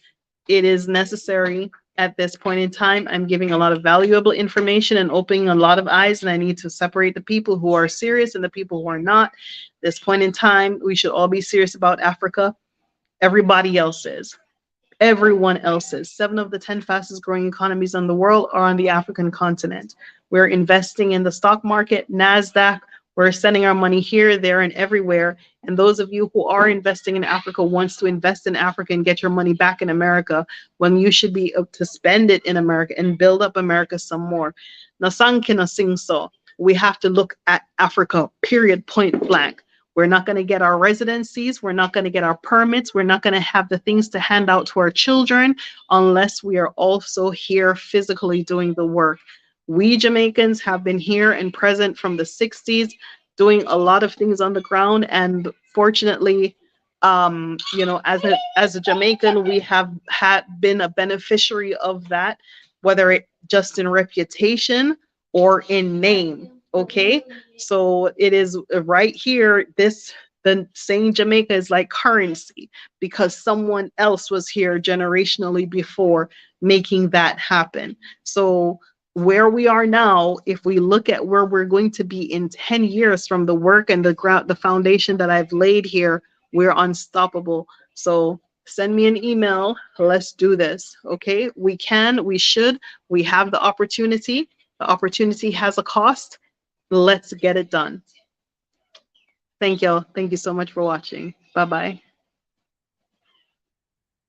it is necessary at this point in time. I'm giving a lot of valuable information and opening a lot of eyes, and I need to separate the people who are serious and the people who are not. This point in time, we should all be serious about Africa. Everybody else is. Everyone else's. 7 of the 10 fastest growing economies in the world are on the African continent. We're investing in the stock market, NASDAQ. We're sending our money here, there, and everywhere. And those of you who are investing in Africa wants to invest in Africa and get your money back in America when you should be able to spend it in America and build up America some more. Nasankina sing so. We have to look at Africa, period, point blank. We're not going to get our residencies. We're not going to get our permits. We're not going to have the things to hand out to our children unless we are also here physically doing the work. We Jamaicans have been here and present from the 60s. doing a lot of things on the ground. And fortunately, as a Jamaican, we have had been a beneficiary of that, whether it just in reputation or in name. Okay, so it is right here. The saying Jamaica is like currency, because someone else was here generationally before making that happen. So where we are now, if we look at where we're going to be in 10 years from the work and the foundation that I've laid here, we're unstoppable. So send me an email. Let's do this. Okay. We can, we should, we have the opportunity. The opportunity has a cost. Let's get it done. Thank you. Thank you so much for watching. Bye bye.